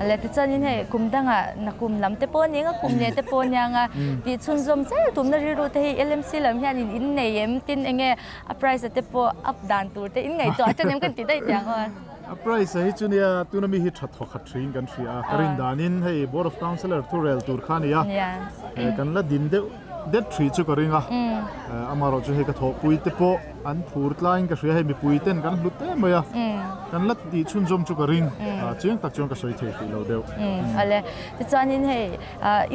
ale ti chanin he kumdanga nakum lam te pon ninga kumne te pon yanga ti chunzom se tumna ri ru te LMC lam hian in nei em tin enge a price te po up dan tur te in ngai to achanem kan ti dai tyang a price hi chunia tunami hi thatho khatrin kan thria karin danin hei board of councillor turel tur khania kan la din de det thri chu karinga amaro chu he ka tho pui te po an phur tlain ka hria he mi pui ten kan hlut te moya kan lat di chun jom chu karing chiang tak chong ka soi the ti lo deu ale ti chuanin he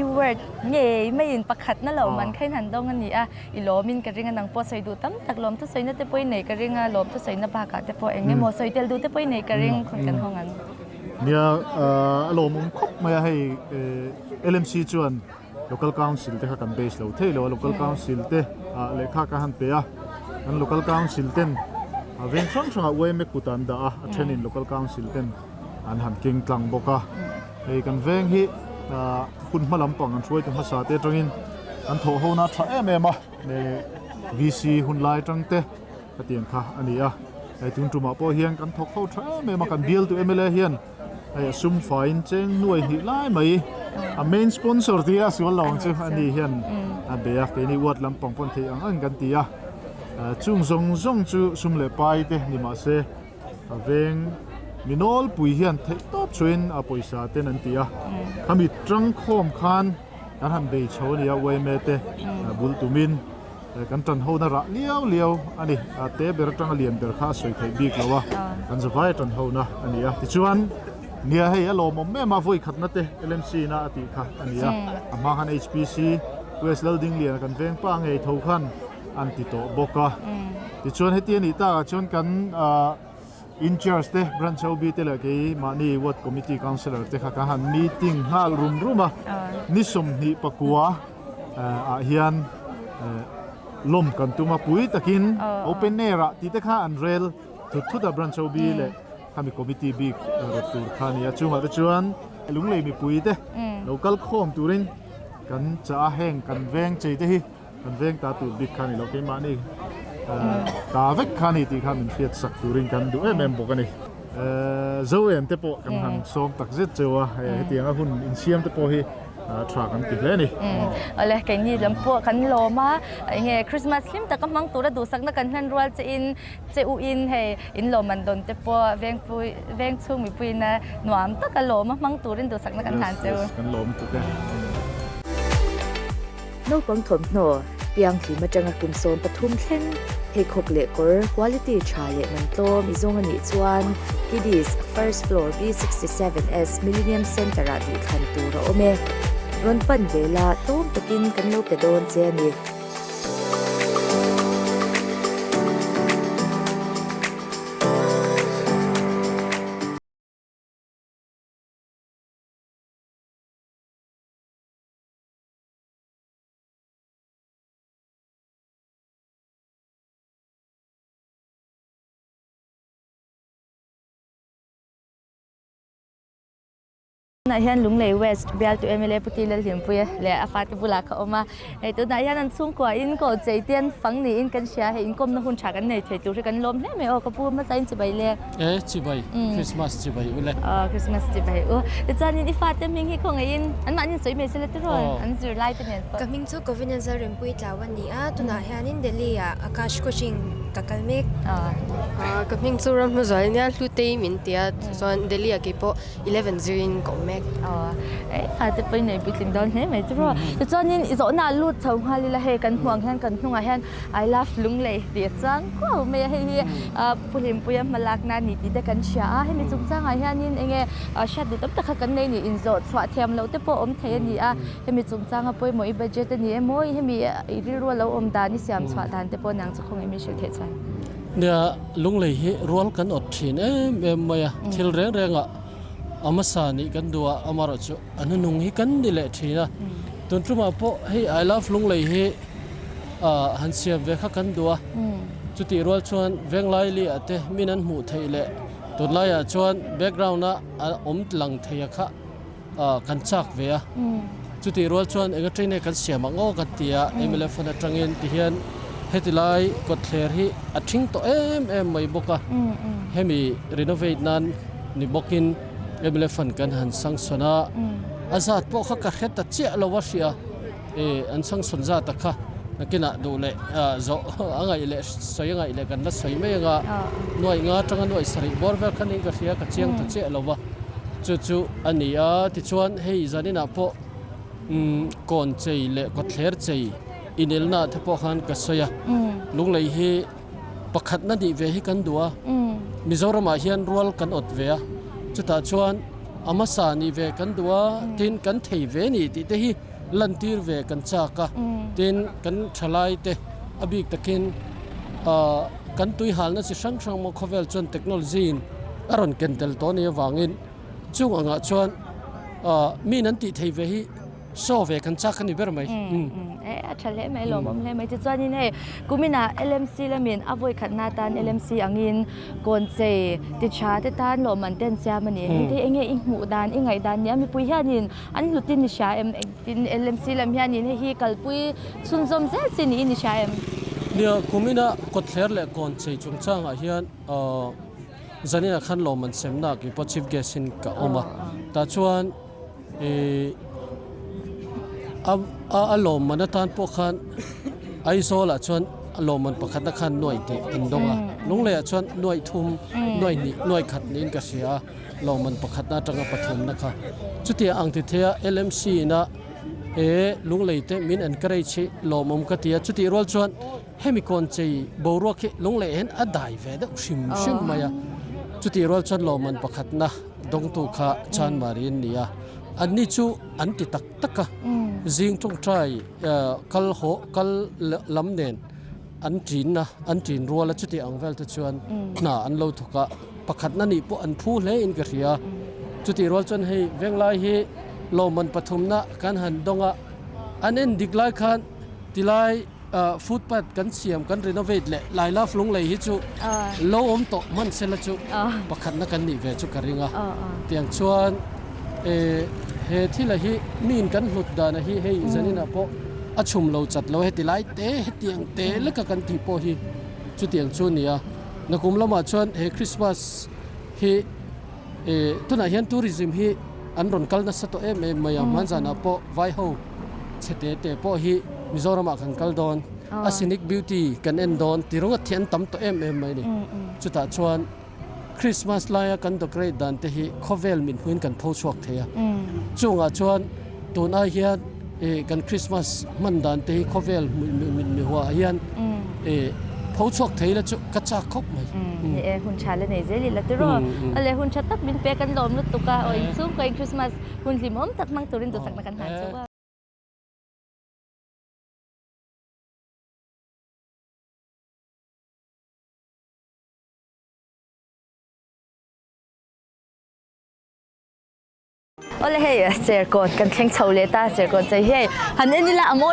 I word nge mai in pakhat na lo man khain han dong ani a I lomin ka ringa nang po soi du tam tak lom tu soi na te poi nei ka ringa lom tu soi na ba ka te po enge mo soi tel du te poi nei ka ring khon kan hongan เนี่ยอารมณ์ครบมาให้LMC ชวน local council เตะกันเบสเราเทเล local council เตะเลขาการหันเปียอัน local council เต็นเวียงช่องเวไม่กุตันดาเทรนิน local council เต็นอันหันเก่งกลางบกะไอ้กันเวียงฮีคุณมาลำปองกันช่วยถึงภาษาเตะตรงนี้อันโถหัวน่าทำมาใน VC หุ่นลายตรงเตะกเตียงค่ะอันนี้ไอ้ถึงจุมาพอเฮียงกันทกเข้าทำมากันเดียลตัวMLAเฮียนไอ้ซุ่มไฟน์เจงหน่วยหิไล่ไหมmain sponsor ที่ส่วนหลงชื่ออันนี้เฮียนเบียร์ที่นี่วัดลำปองพนที่อันกันที่จุงซงจูซุ่มเล็บไปเตะนี่มาเสเวงมินอลปุยเฮียนเทตอบชวนปุยสาเตนันที่ทำมิตรังโคมคันการทำเบย์โชว์นี่เวเมเตบุลตุมินกันจันหูน่ารักเลี้ยวอันนี้เตะเบรจังเลียนเบรข้าสวยไทยบิ๊กแล้ววะกันจะไปจันหูนะอันนี้ที่ชวนเนี่ยให้อารมณ์แม่มาฟุยขัดนัดเตะ LMC นะอติค่ะอันนี้มาคัน HPC เวสเลดิ้งเลียนกันเวงป้างไงทุกขันอันติโตบกะที่ชวนให้เตียนี่ตาชวนกันin charge เตะ branch OB เตะเลยกี่มานี่วัด committee councilor เตะข้ากัน meeting ฮัลรุมนิสมนิปะกัวเฮียนลมกันตุมาปุยตะกิน open air ที่เตะข้าอันเรลทุกๆ branch OB เลยข้ามี committee big รถตู้ข้านี่จุงมาตะชวนลุงเลยมีปุยเตะ local โคมตุรินกันจะแห้งกันแวงใจเตะกันแวงตาตูบิ๊กข้านี่เราเกี่ยมานี่ตาเวกขานี่ที่ข้ามันเพียรสักดูริงกันดูเมมบอกกันนี่เจ้าเอ็นเตปโปกันหันซ้อมตักเจ็ดเจ้าเตียงหุ่นอินเชียมเตปโปฮีทรากันติดเลยนี่อะไรแกงนี่ลำพวกกันโลมาไงคริสต์มาสลิมแต่ก็มังตัวดูสักนักกันทันรัวจะอูอินให้อินโลมันโดนเตปโปเวงชุ่มมีปุยนะหนวมตะกันโลมามังตัวดูสักนักกันทันเจ้ากันโลมตุกเลยโน้ปังถมหน่อยังที่มาจังกุมโซนปทุมเช่นให้ครบเลกอร์ quality ชาเลมันโตมีทรงอันนี้ชวนที่ดิส first floor B67S Millennium Center ดีคันตูระโอเมรอนปั่นเวลาต้มตะกินกันโลกะโดนเจนี่นายฮันลุงเลย์เวสต์เบลตัวMLAปุติเลหิมปุยและอาฟาติบุลาเขาออกมาไอ้ตัวนายฮันนั้นสูงกว่าอินก็ใจเตียนฟังนี่อินกันเชียให้อินก้มน้ำหุ่นฉากันในเทตูที่กันลมเนี่ยไม่ออกกระปูมาใส่จิบใบเล่จิบใบคริสต์มาสจิบใบอุ้ยเลยคริสต์มาสจิบใบแต่จานินอีฟาเต็มมิงที่คงไอ้อินอันมันอินสวยเมสเลยตัวอันจูไลท์เนี่ยกับมิงจูก็วิญญาณเริมปุยจ้าวันนี้ตัวนายฮันนินเดลี่อากาศก็ชิงกักเมกกับมิงจูรำมาจ่ายเนี่ยลุเตยมินเตียส่วนเดลี่กี่ปอ11 zirin ก็เมกอาจจะไปไหนไปถึงดอนเฮ้ไหมจ๊ะแต่ตอนนี้อีโซน่าลูดชาวฮาลิละเฮกันห่วงแฮนกันห่วงแฮน I love ลุงเลยเดียจังก็ไม่ให้ผู้หิมผู้ยามมาลักนานี่ที่ได้กันเชียให้มีจุงจังไอ้ฮันนี่เองชัดดูตั้งแต่กันในนี่อินโซสวัสดีเราแต่พออมเทียนนี่ให้มีจุงจังป่วยมวยบัจเจตนี่มวยให้มีรีรัวเราอมดานี่เสียมสวัสดีแต่พอนางจะคงไม่เชื่อเทชันเนี่ยลุงเลยรัวกันอดทีนเมื่อทิลเร่งอามาสานี่กันดัวอามารจุอันนั้นนุ่งให้กันดีเลยทีนะตอนที่มาพอให้ I love ลุงเลยให้ฮันเสียเวข้ากันดัวจุดที่รัวชวนเวงไลลี่อาเตมินันหมู่ไทยเลยตัวไล่ชวนแบ็กกราวน์นะอมหลังไทยค่ะกันจักเวียจุดที่รัวชวนเอกทรีเนี่ยกันเสียมังโอกันเตียMLFนะจังเงินที่เห็นให้ที่ไล่กดเคลียร์ให้อัดทิ้งตัวไม่บอกอะให้มีรีโนเวทนั้นนี่บอกกินMLFกันหันสังสนาอาซาดพวกเขาก็เฮ็ดแต่เจ้าเราว่าเสียอันสังสนซาตะค่ะนักกินอะดูเลยโจอะไรเลยสวยอะไรเลยกันนัดสวยไม่ยังหน่วยงานจังหน่วยสริบอร์เวลคันนี้ก็เสียกับเชียงแต่เจ้าเราว่าจู่ๆอันนี้ที่ชวนให้จานี่นะพวกก่อนใจเลยก็เคลียร์ใจอินเอลน่าที่พวกเขาก็สวยลุงเลยให้ประคัดนั่นดีเวให้กันดัวมิโซรามาเฮียนรัวกันอดเวจุดท้ายชวนอามาสานีเวกันดัวทินกันเทเวนี่ที่เตhiลันทีร์เวกันจากะทินกันทลายเตอบิกตะกินกันตุยหาลนั่นสิช่างมาขวเวลจนเทคโนโลยีอารอนเกนเตลตัวนี้วางอิน จุงอ่ะชวนมีนั้นติเทเวฮีโซเวกันจักกันนี่เบอร์ไหมฉันเล่ไม่ลมเล่ไม่จะจวนนี่ให้กูมีน่ะ LMC ละมินอภัยขัดนาตัน LMC อังอินก่อนเจติดชาติตันลมมันเต้นเสียมันนี่ที่เองอิงหมู่ดานอิงไงดานเนี่ยมีปุยเฮียนินอันลุตินิชาติน LMC ละมีนินให้ฮีกัลปุยซุนซอมเซสินี่นิชาเนี่ยกูมีน่ะกดเทอร์เล่ก่อนเจจงจ้างอ่ะเฮียนจันนี่น่ะขันลมมันเซมนักอีพอชิฟเกสินกับอมาแต่ชวนอารมณ์มันตานพวกขันไอโซล่ะชวนอารมณ์มันประคัตนักขันหน่วยที่อินดงอ่ะลุงเลยชวนหน่วยทุ่มหน่วยนี้หน่วยขัดนี้ก็เสียลมมันประคัตนักจังปฐมนะคะจุดที่อังที่เทีย LMC นะลุงเลยเตมินอันกระไรชีลมมันก็เทียจุดที่รัวชวนให้มีคนใจบรัวที่ลุงเลยเห็นอดายเวดชิมมาอ่ะจุดที่รัวชวนลมมันประคัตนะดงตุกะชานมารินเนี่ยอันนี้จูอันที่ตักจิงจงใจคัลโหคัลลำเนินอันจีนนะอันจีนรัวและจุดที่อังเวลจะชวนน่ะอันเราถูกกะประคัดนั่นนี่พวกอันผู้เล่นกันเสียจุดที่รัวจนให้เวงไล่ให้ลมมันปฐมนะการหันดงอ่ะอันนี้ดิกไล่คันที่ไล่ฟุตบาทกันเสียมกันรีโนเวทเลยไล่ลาฟลงเลยฮิจูโลอมโตมันเสร็จแล้วจูประคัดนักกันนี่เวจุกริงอ่ะเตียงชวนเฮที่ละฮีมีนกันหลุดดานะฮีเฮจันนี่นะพออัชุมเราจัดเราเฮติไลเตะเฮตียงเตะแล้วก็กันที่พอฮีจุดเตียงชวนเนี่ยนักกุมละมาชวนเฮคริสต์มาสเฮตุน่าเห็นทัวริซึมฮีอันรอนกัลนัสโตเอ็มมายังมันจานะพอไวโฮเชเตเตพอฮีมิโซรามากันกัลดอนอาซินิกบิวตี้กันเอ็นดอนที่รงกัเทียนตั้มโตเอ็มมานี่จุดตาชวนคริสต์มาสลายกันตกเรดดันเตฮีโคเวลมินหุ่นกันพูชวกเทียจุงอาชวนตัวน่าเฮียนกันคริสต์มาสมันดันเตฮีโคเวลมิหัวเฮียนพูชวกเทียแล้วจุกระจากคบไหมหุ่นชาเลนเจลิละตัวอะไรหุ่นชัดตักบินเปกันลมลุตุกะโอ้ยซุ่มก็คริสต์มาสหุ่นลิมอมตักมังตุรินตุสักนักกันหาจัวโอ้เลยเฮ้ยเจอก่อนกันแข่งโชว์เลต้าเจอก่อนใจเฮ้ยหันนี่ละโม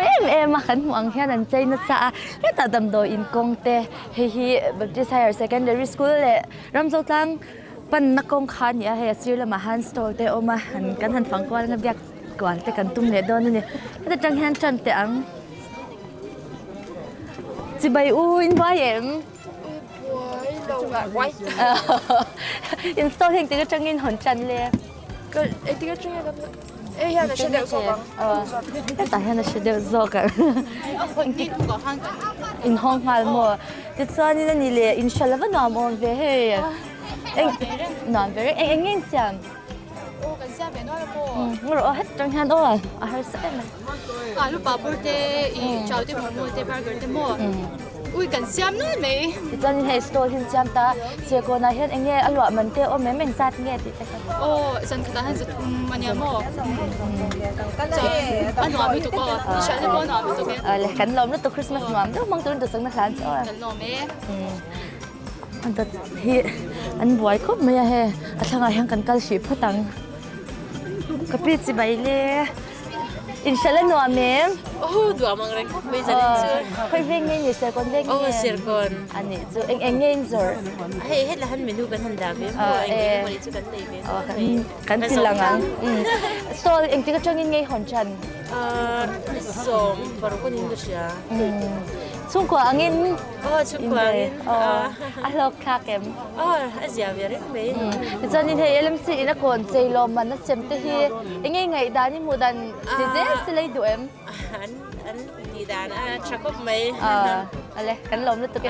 มาขันหวังแค่นั้นใจนัดซะเนี่ยตาดำโดอินกงเตเฮ้ยแบบที่ higher secondary school เลยรำโจตังปันนักกงขันเนี่ยเฮ้ยซื้อละมาฮันสโตร์เตอมาหันกันหันฟังก่อนกันเบียกก่อนแต่กันตุ้มเนี่ยโดนนี่แต่จังหันจันเตอังจิบายอูอินบ่ายอินสโตร์เฮงติก็จังอินหอนจันเลยก็ที่ก็ช่วยกันเฮียน่ะเชื่อเดี๋ยวส่งแต่เฮียน่ะเชื่อเดี๋ยวส่งกันอินห้องมาหมดที่ตอนนี้นี่เลยอินชาลวันนามอนเวเฮเอ็งนามเวเอ็งเงี้ยเสียงกันเสียเป็นด้วยป่ะงั้นเราให้จังหันด้วยให้เสียมั้ยลูกป้าพูดเตอีชาวที่ผมพูดเตพาร์เกิร์ตมั่วอุ้ยกันเสียมนั่นไหมที่ตอนนี้ให้สโตร์ที่เสียมตาเสียก่อนนะเห็นเอ็งเงี้ยอร่อยมันเตอแม่แม่งซัดเงี้ยติดโอ้ฉันคิดว่าฉันจะทุ่มมันยังมั่วอันหวานไม่ถูกป่ะฉันจะบอกหวานไม่ถูกเลยกันลมแล้วตัวคริสต์มาสหวานแล้วมองตัวนี้ตัวสังนักขันจ้ะกันลมอันตัวที่อันบวยก็ไม่ใช่อันทั้งอย่างกันกัลชีพตังก็ปีจิบายเลยอินชาลนัวเมมโอ้ดัวมังเร่งไม่จะได้ชื่อเคยเพ่งเงี้ยเสือกอนเพ่งเงี้ยเสือกอนอันนี้จูเอ็งเงี้ยจูเฮ้ยแล้วหันเมนูกันหันดาเมมเอ็งวันนี้จูกันเลยเมมกันพิลังอ่ะโซเอ็งที่ก็จังเงี้ยหอนจันส่งบารุกุนินก็เชียช่วงกว่าอันช่วงกว่าอันเราคลาเก็มอาเซียเวริเมย์ที่ตอนนี้เฮเอลมซีนักคนใจลมมันนักเชื่อมที่เอ็งไงดานี่มูดันที่เจ๊สไลดูอันดีดานชักก็ไม่อะไรกันลมแล้วตัวแก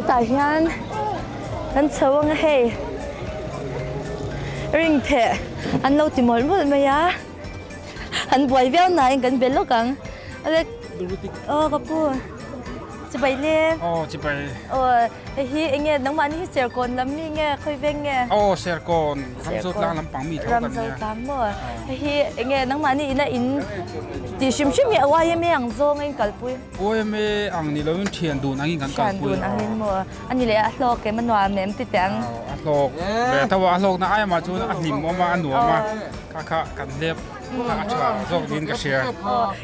แต่ยันกันเชื่อว่าไงริงเพะอันเราติมอลหมดไหมยะอันบวยเบี้ยวไหนกันเบลล์กังอะไรก็พูด จะไปเล่น โอ้จะไป เฮ้ยเงี้ยน้องมันที่เสียก่อนลำมีเงี้ยค่อยเว้งเงี้ย โอ้เสียก่อนรำสุดล่างลำปังมีเท่ากัน รำสุ เนี่ ด ย ล่างมั่วเฮ้ยเงี้ยน้องมันนี่อินตีชิมมีเอาไว้ยังไม่ยังซงเองกัลปุย โอ้ยไม่อังนี่เราเทียนดูนังยิงกันกันปุย อันนี้มั่วอันนี้เลยอะโลกแกมันว่าแม่มติดตัง โลกแต่ถ้าว่าโลกน่าไอ้มาจูนอันหิมมาอันหนัวมาค่ะกันเล็บค่ะชัวโลกดินกระเชีย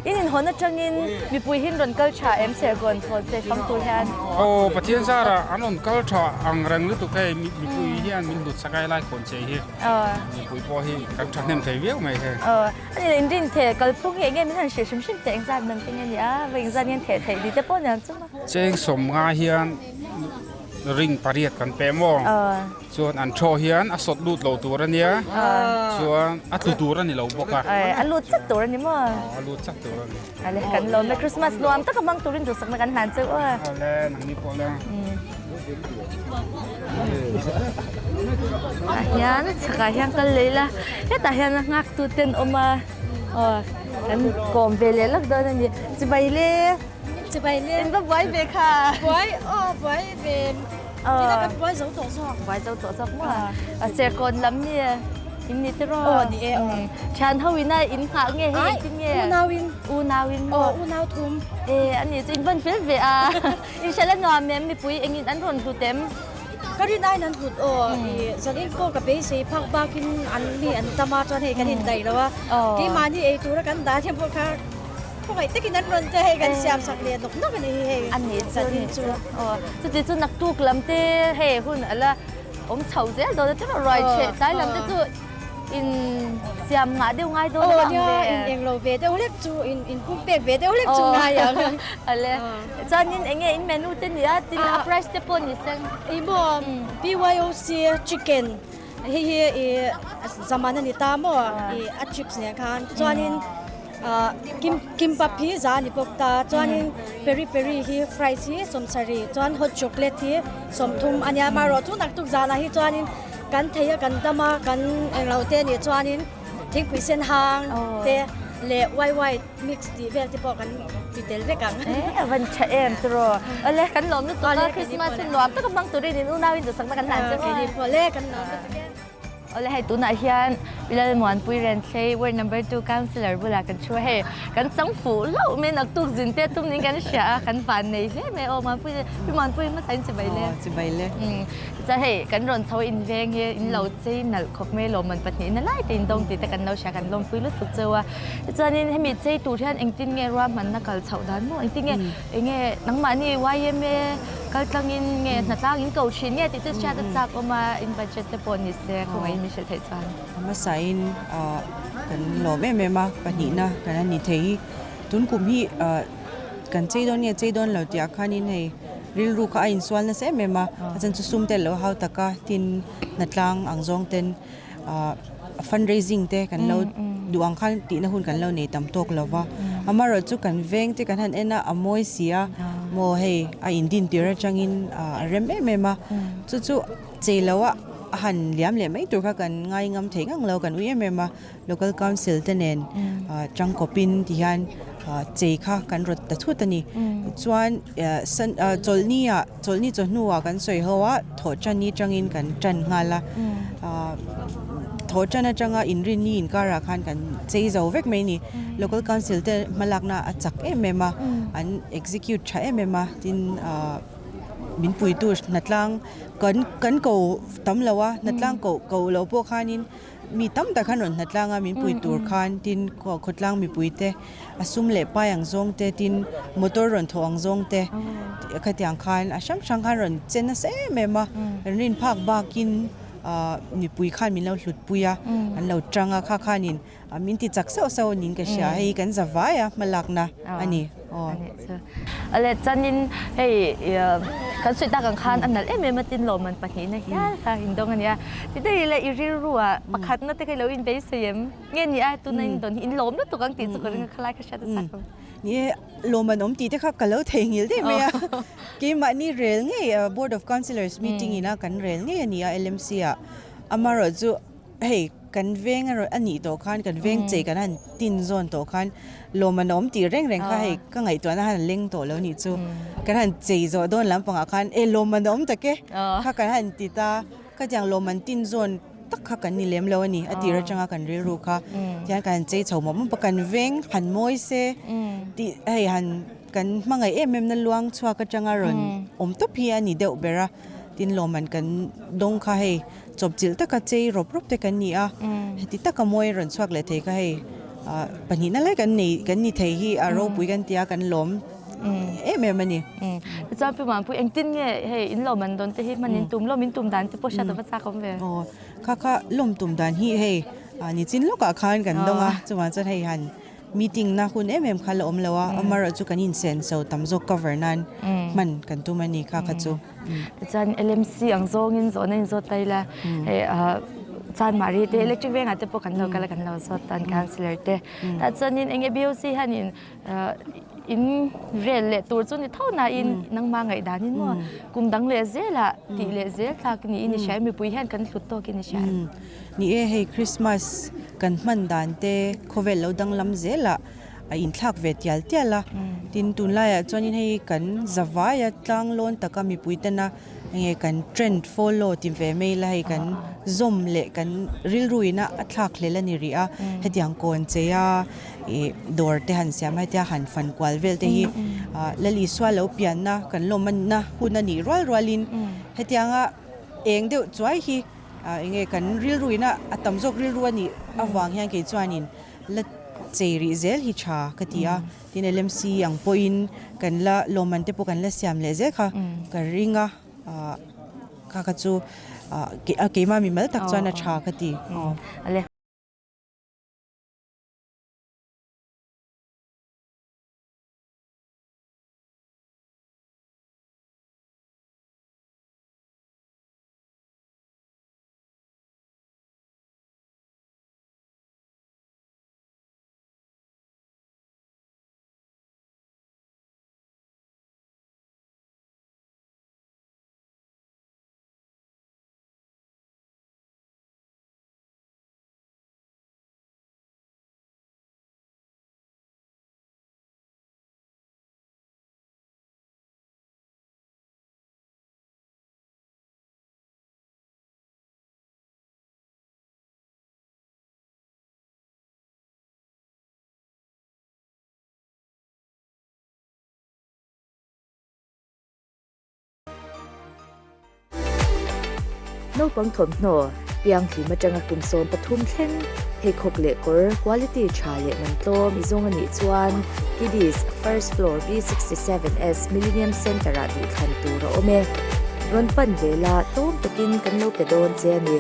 อินหัวนัดจังอินมีปุยหินรอนเกลชาเสียก่อนทอดเซฟังตัวแทน โอ้ประเทศซาระอันนั้นก็ชออังรังหรือตุกไก่มีปุยที่อันมีดุดสกายไลท์คนเชียมีปุยพอที่กันชักเนมเทวียไม่ใช่อันนี้ดินเทกัลปุกเงี้ยมันหันเสียชิมแต่งจันมันเป็นยังไงเวงจันยังเทดีแต่ป้อนยังจุ๊บเจงสมงาเฮียนริงปารีสกันเปมองส่วนอันโชเฮียนอสดลูดเหล่าตัวนี้ส่วนอัดลูดตัวนี้เหล่าบกะอัดลูดจัดตัวนี้มั้งอัดลูดจัดตัวนี้อะไรกันเราในคริสต์มาสรวมตั้งกำลังตัวนี้ดูสักกันหันเจ้าพอแล้วนังนี้พอแล้วเฮียนสักเฮียนกันเลยละแต่เฮียนงักตัวเต็นออกมากันกอมเวลลักเดินนี่จะไปเล่จะไปเล่นก็ไว้เบค่ะไว้ไว้เบนที่นั่นก็ไว้เจ้าตัวซอกไว้เจ้าตัวซอกว่าเสียคนล้ำเนี่ยอินนิตรอนี่ฉันเท่าวินาอินขาเงี้ยเฮ้ยจริงเงี้ยอูนาวินอูนาทุ่มอันนี้จริงเป็นฟิลเวออินฉันละนอนแม่มีปุ้ยเองอันทนทุเต็มก็ที่ได้นั้นหุดส่วนนี้ก็กับเบสีพักบ้ากินอันนี้อันตมาจนเห็นกันเห็นใจแล้วว่ากี่มาที่ตัวละกันได้เทียมพวกเขาพวกไอ้ที่กินนั้นรนจะให้กันเสียมสักเรียนตกนักกันนี่อันนี้จุดนักตุกลำเต้เฮ้หุ่นอะไรเฉาเจ้าโดนจะรอยเฉดได้ลำเต้จุดอินเสียมงาเดียวง่ายโดนเนี่ยอินเราเวเดียวเล็กจูอินกุ้งเปียกเวเดียวเล็กจูง่ายอย่างอะไรจานนี้เองอินเมนูเต็นเนี่ยตินอัพไรส์เตปนี่เซงอีบอม BYOC chicken เฮียสมัยนั้นนี่ตามว่าอัดชิปส์เนี่ยคันจานนี้กิมปับพีซานี่พวกตาจวนนี้เปรีฮีฟรายซีสมสารีจวนฮอตช็อกโกแลตที่สมทุ่มอันนี้มารอจุนักตุกจานะฮีจวนนี้กันเทียกันตมากันเราเตนี่จวนนี้ทิ้งพิเศษหางเตเละไวมิกซ์ดีเวลที่พอกันติดเตลเวกันวันเช้าตรออะไรกันล้มตัวนี้คริสต์มาสล้มต้องกำลังตัวนี้นู่นน่าวินจะสักกันนานจะกี่พอเล่กันอะไรให้ตัวน่าเฮียนเวลาหมอนปุยเรนเซ่วอร์นัมเบอร์2 counselor บุลากันช่วยให้กันสังฟูแล้วไม่นักตุกจินเต้ตุ้มนี่กันเสียกันฝันในเล่ไม่ออกมาปุยพี่หมอนปุยมาใส่จะไปเล่จะให้กันรอนเท่าอินเวงเฮียอินเราจีนนักขบไม่ลมมันปัจจุบันนั่นไล่ตินตรงติดแต่กันเราเสียกันลมปุยรู้ถูกเจอว่าจะนี่ให้มีใจตัวที่อันเองตินเงี้ยว่ามันนักการเฉาด้านมั่วเองตินเงี้ยนังมันนี่ว่ายังไม่ก็ตั้งเงี้ยนักตั้งเงี้ยเก่าชิ้นเงี้ยติดชาติจากออกมาอินบัจเจตปนนิสเซ่ของไอ้มิเชลเทจันมาใส่กันหล่อแม่มาปนินะกันนี่เทยตุนกุมฮีกันเจดอนเนี่ยเจดอนเราเดียกขานินให้ริลรูข้าอินสวนนั่นเซ่แม่มาอาจารย์จะซุ่มเตลเราเขาตะกะทินนัดลังอังจงเต็นfundraising เตกันเราดูอังคันตีนะหุ่นกันเราเนี่ยตำตกเราว่าอามาเราจุกันเวงเตกันหันเอ็นะอมวยเสียโมเฮอินดินตีระจังอินเรมแม่มาจู่เจเราว่าหันเลี้ยมไม่ตัวกันง่ายงำเถงเรากันวิ่งมา local council เตนจังกบินที่ฮันเจค่ะกันรถตะทุตนี่จวนจลนี่จนนัวกันสวยหัวถอดจันนี้จังอินกันจันงาละถอดจันจังอินรินนี่อินการาคันกันเจจะเอาเวกไม่นี่ local council เตมาลักน่าจักมาอัน execute ใช้มาทินบินปุยตัวนัดลังกันเก่าตั้มแล้ววะนัดลังเก่าแล้วพวกข้านินมีตั้มแต่ขนนนัดลังบินปุยตัวข้านทินก็ขดลังมีปุยเตอสุ่มเล็บไปอย่างซงเตทินมอเตอร์รถทองซงเตขัดอย่างข้านช่างข้านรถเจนเซ่แม่มารินพักบากินมีปุยข้านมีเราหลุดปุยอันเราจังข้านินมินติจักเซานินก็เสียให้กันจะวายมาลักนะอันนี้อะไรจันนินเฮ้ยกันสุดตากังคานอันนั้นไม่มาตินลมมันปัจจุบันนะย่าค่ะหินดงอันเนี้ยที่ได้เลยอิริรัวประคัดนั่นแต่ก็เราอินไปเสียมเงี้ยนี่ตัวนั้นโดนอินลมแล้วตัวกังตีสุกกันคล้ายกับชาติสักคนนี่ลมมันอมตีแต่เขาก็เล่าเทียงอยู่ได้ไหมอ่ะกี่มันนี่เรื่องไง board of councillors meeting นี่นะกันเรื่องไงนี่LMC อ่ะอามาเราจูเฮ้ย กันเวงอันนี้ตัวคันกันเวงเจกันหันตินโซนตัวคันโลมันน้อมตีเร่งค่ะให้ก็ไงตัวนั้นเล่งตัวแล้วนี่จูกันหันเจโซโดนลำปังอาคันโลมันน้อมตะเกะค่ะกันหันติตาก็จังโลมันตินโซนตักค่ะกันนี่เลี้ยมแล้วนี่อดีตจังกันเรียรู้ค่ะยังกันเจชาวมันประกันเวงหันมวยเซติให้หันกันมังไงนั่นลวงชัวก็จังอรุณตบเพียนี่เดาเบระตินโลมันกันดงค่ะให้จบจิลตะกะเจรบแต่กันนี่ติตะกะมวยรันชัวเลยเทก็ให้ปัญหานั่นแหละกันนี่เทฮีอารมณ์ปุยกันเตียกันล้มมันนี่จะเป็นว่าปุยเองตินเนี่ยให้อินโลมันโดนแต่ที่มันอินตุ่มโลมินตุ่มดันที่พวกชาติภาษาคอมเวค่ะลมตุ่มดันฮีให้นี่จินลูกอาคารกันดงจังหวะจะให้หันmeeting na kun khala omlawa amara chu kanin sen so tamzo governance man kan tu mani kha kha chu chan LMC ang zongin zo nen zo taila he Chanmari te electric veng ate po kan lo kala kan lo so tan councillor te ta chanin enge BOC hanin in rel le tur chu ni thona in nang ma ngai danin mo kum dang le zela ti le zel thak ni in shai mi pui han kan hlut to ki ni shai ni hey Christmas kan man dan te khovel lo dang lam zela in thak vetial tiala tin tun la ya chonin hei kan zawaya tlang lon taka mi puitana nge kan trend follow tim ve me la hei kan zom le kan ril ruina athak le la ni ri a hetiang kon cheya dor te han siam hetia han fan kwal vel te hi lali swa lo pian na kan lo man na hun ani rolin hetianga eng deu chwai hi nge kan ril ruina atam jok ril ruani awang hyang ke chwanin la cheri zel hi cha katia tin LMC ang point kan la loman te po kan la siam le ze kha ka ringa ka chu ke ma mi mal tak chana cha kati ale no pang thom no piang hi ma changa kum son pathum thleng he khok le kor quality cha le man to mi zong ani chuan kidis first floor B67S Millennium Center a di khan tu ro ome ron pan vela tom takin kan lo pe don che ani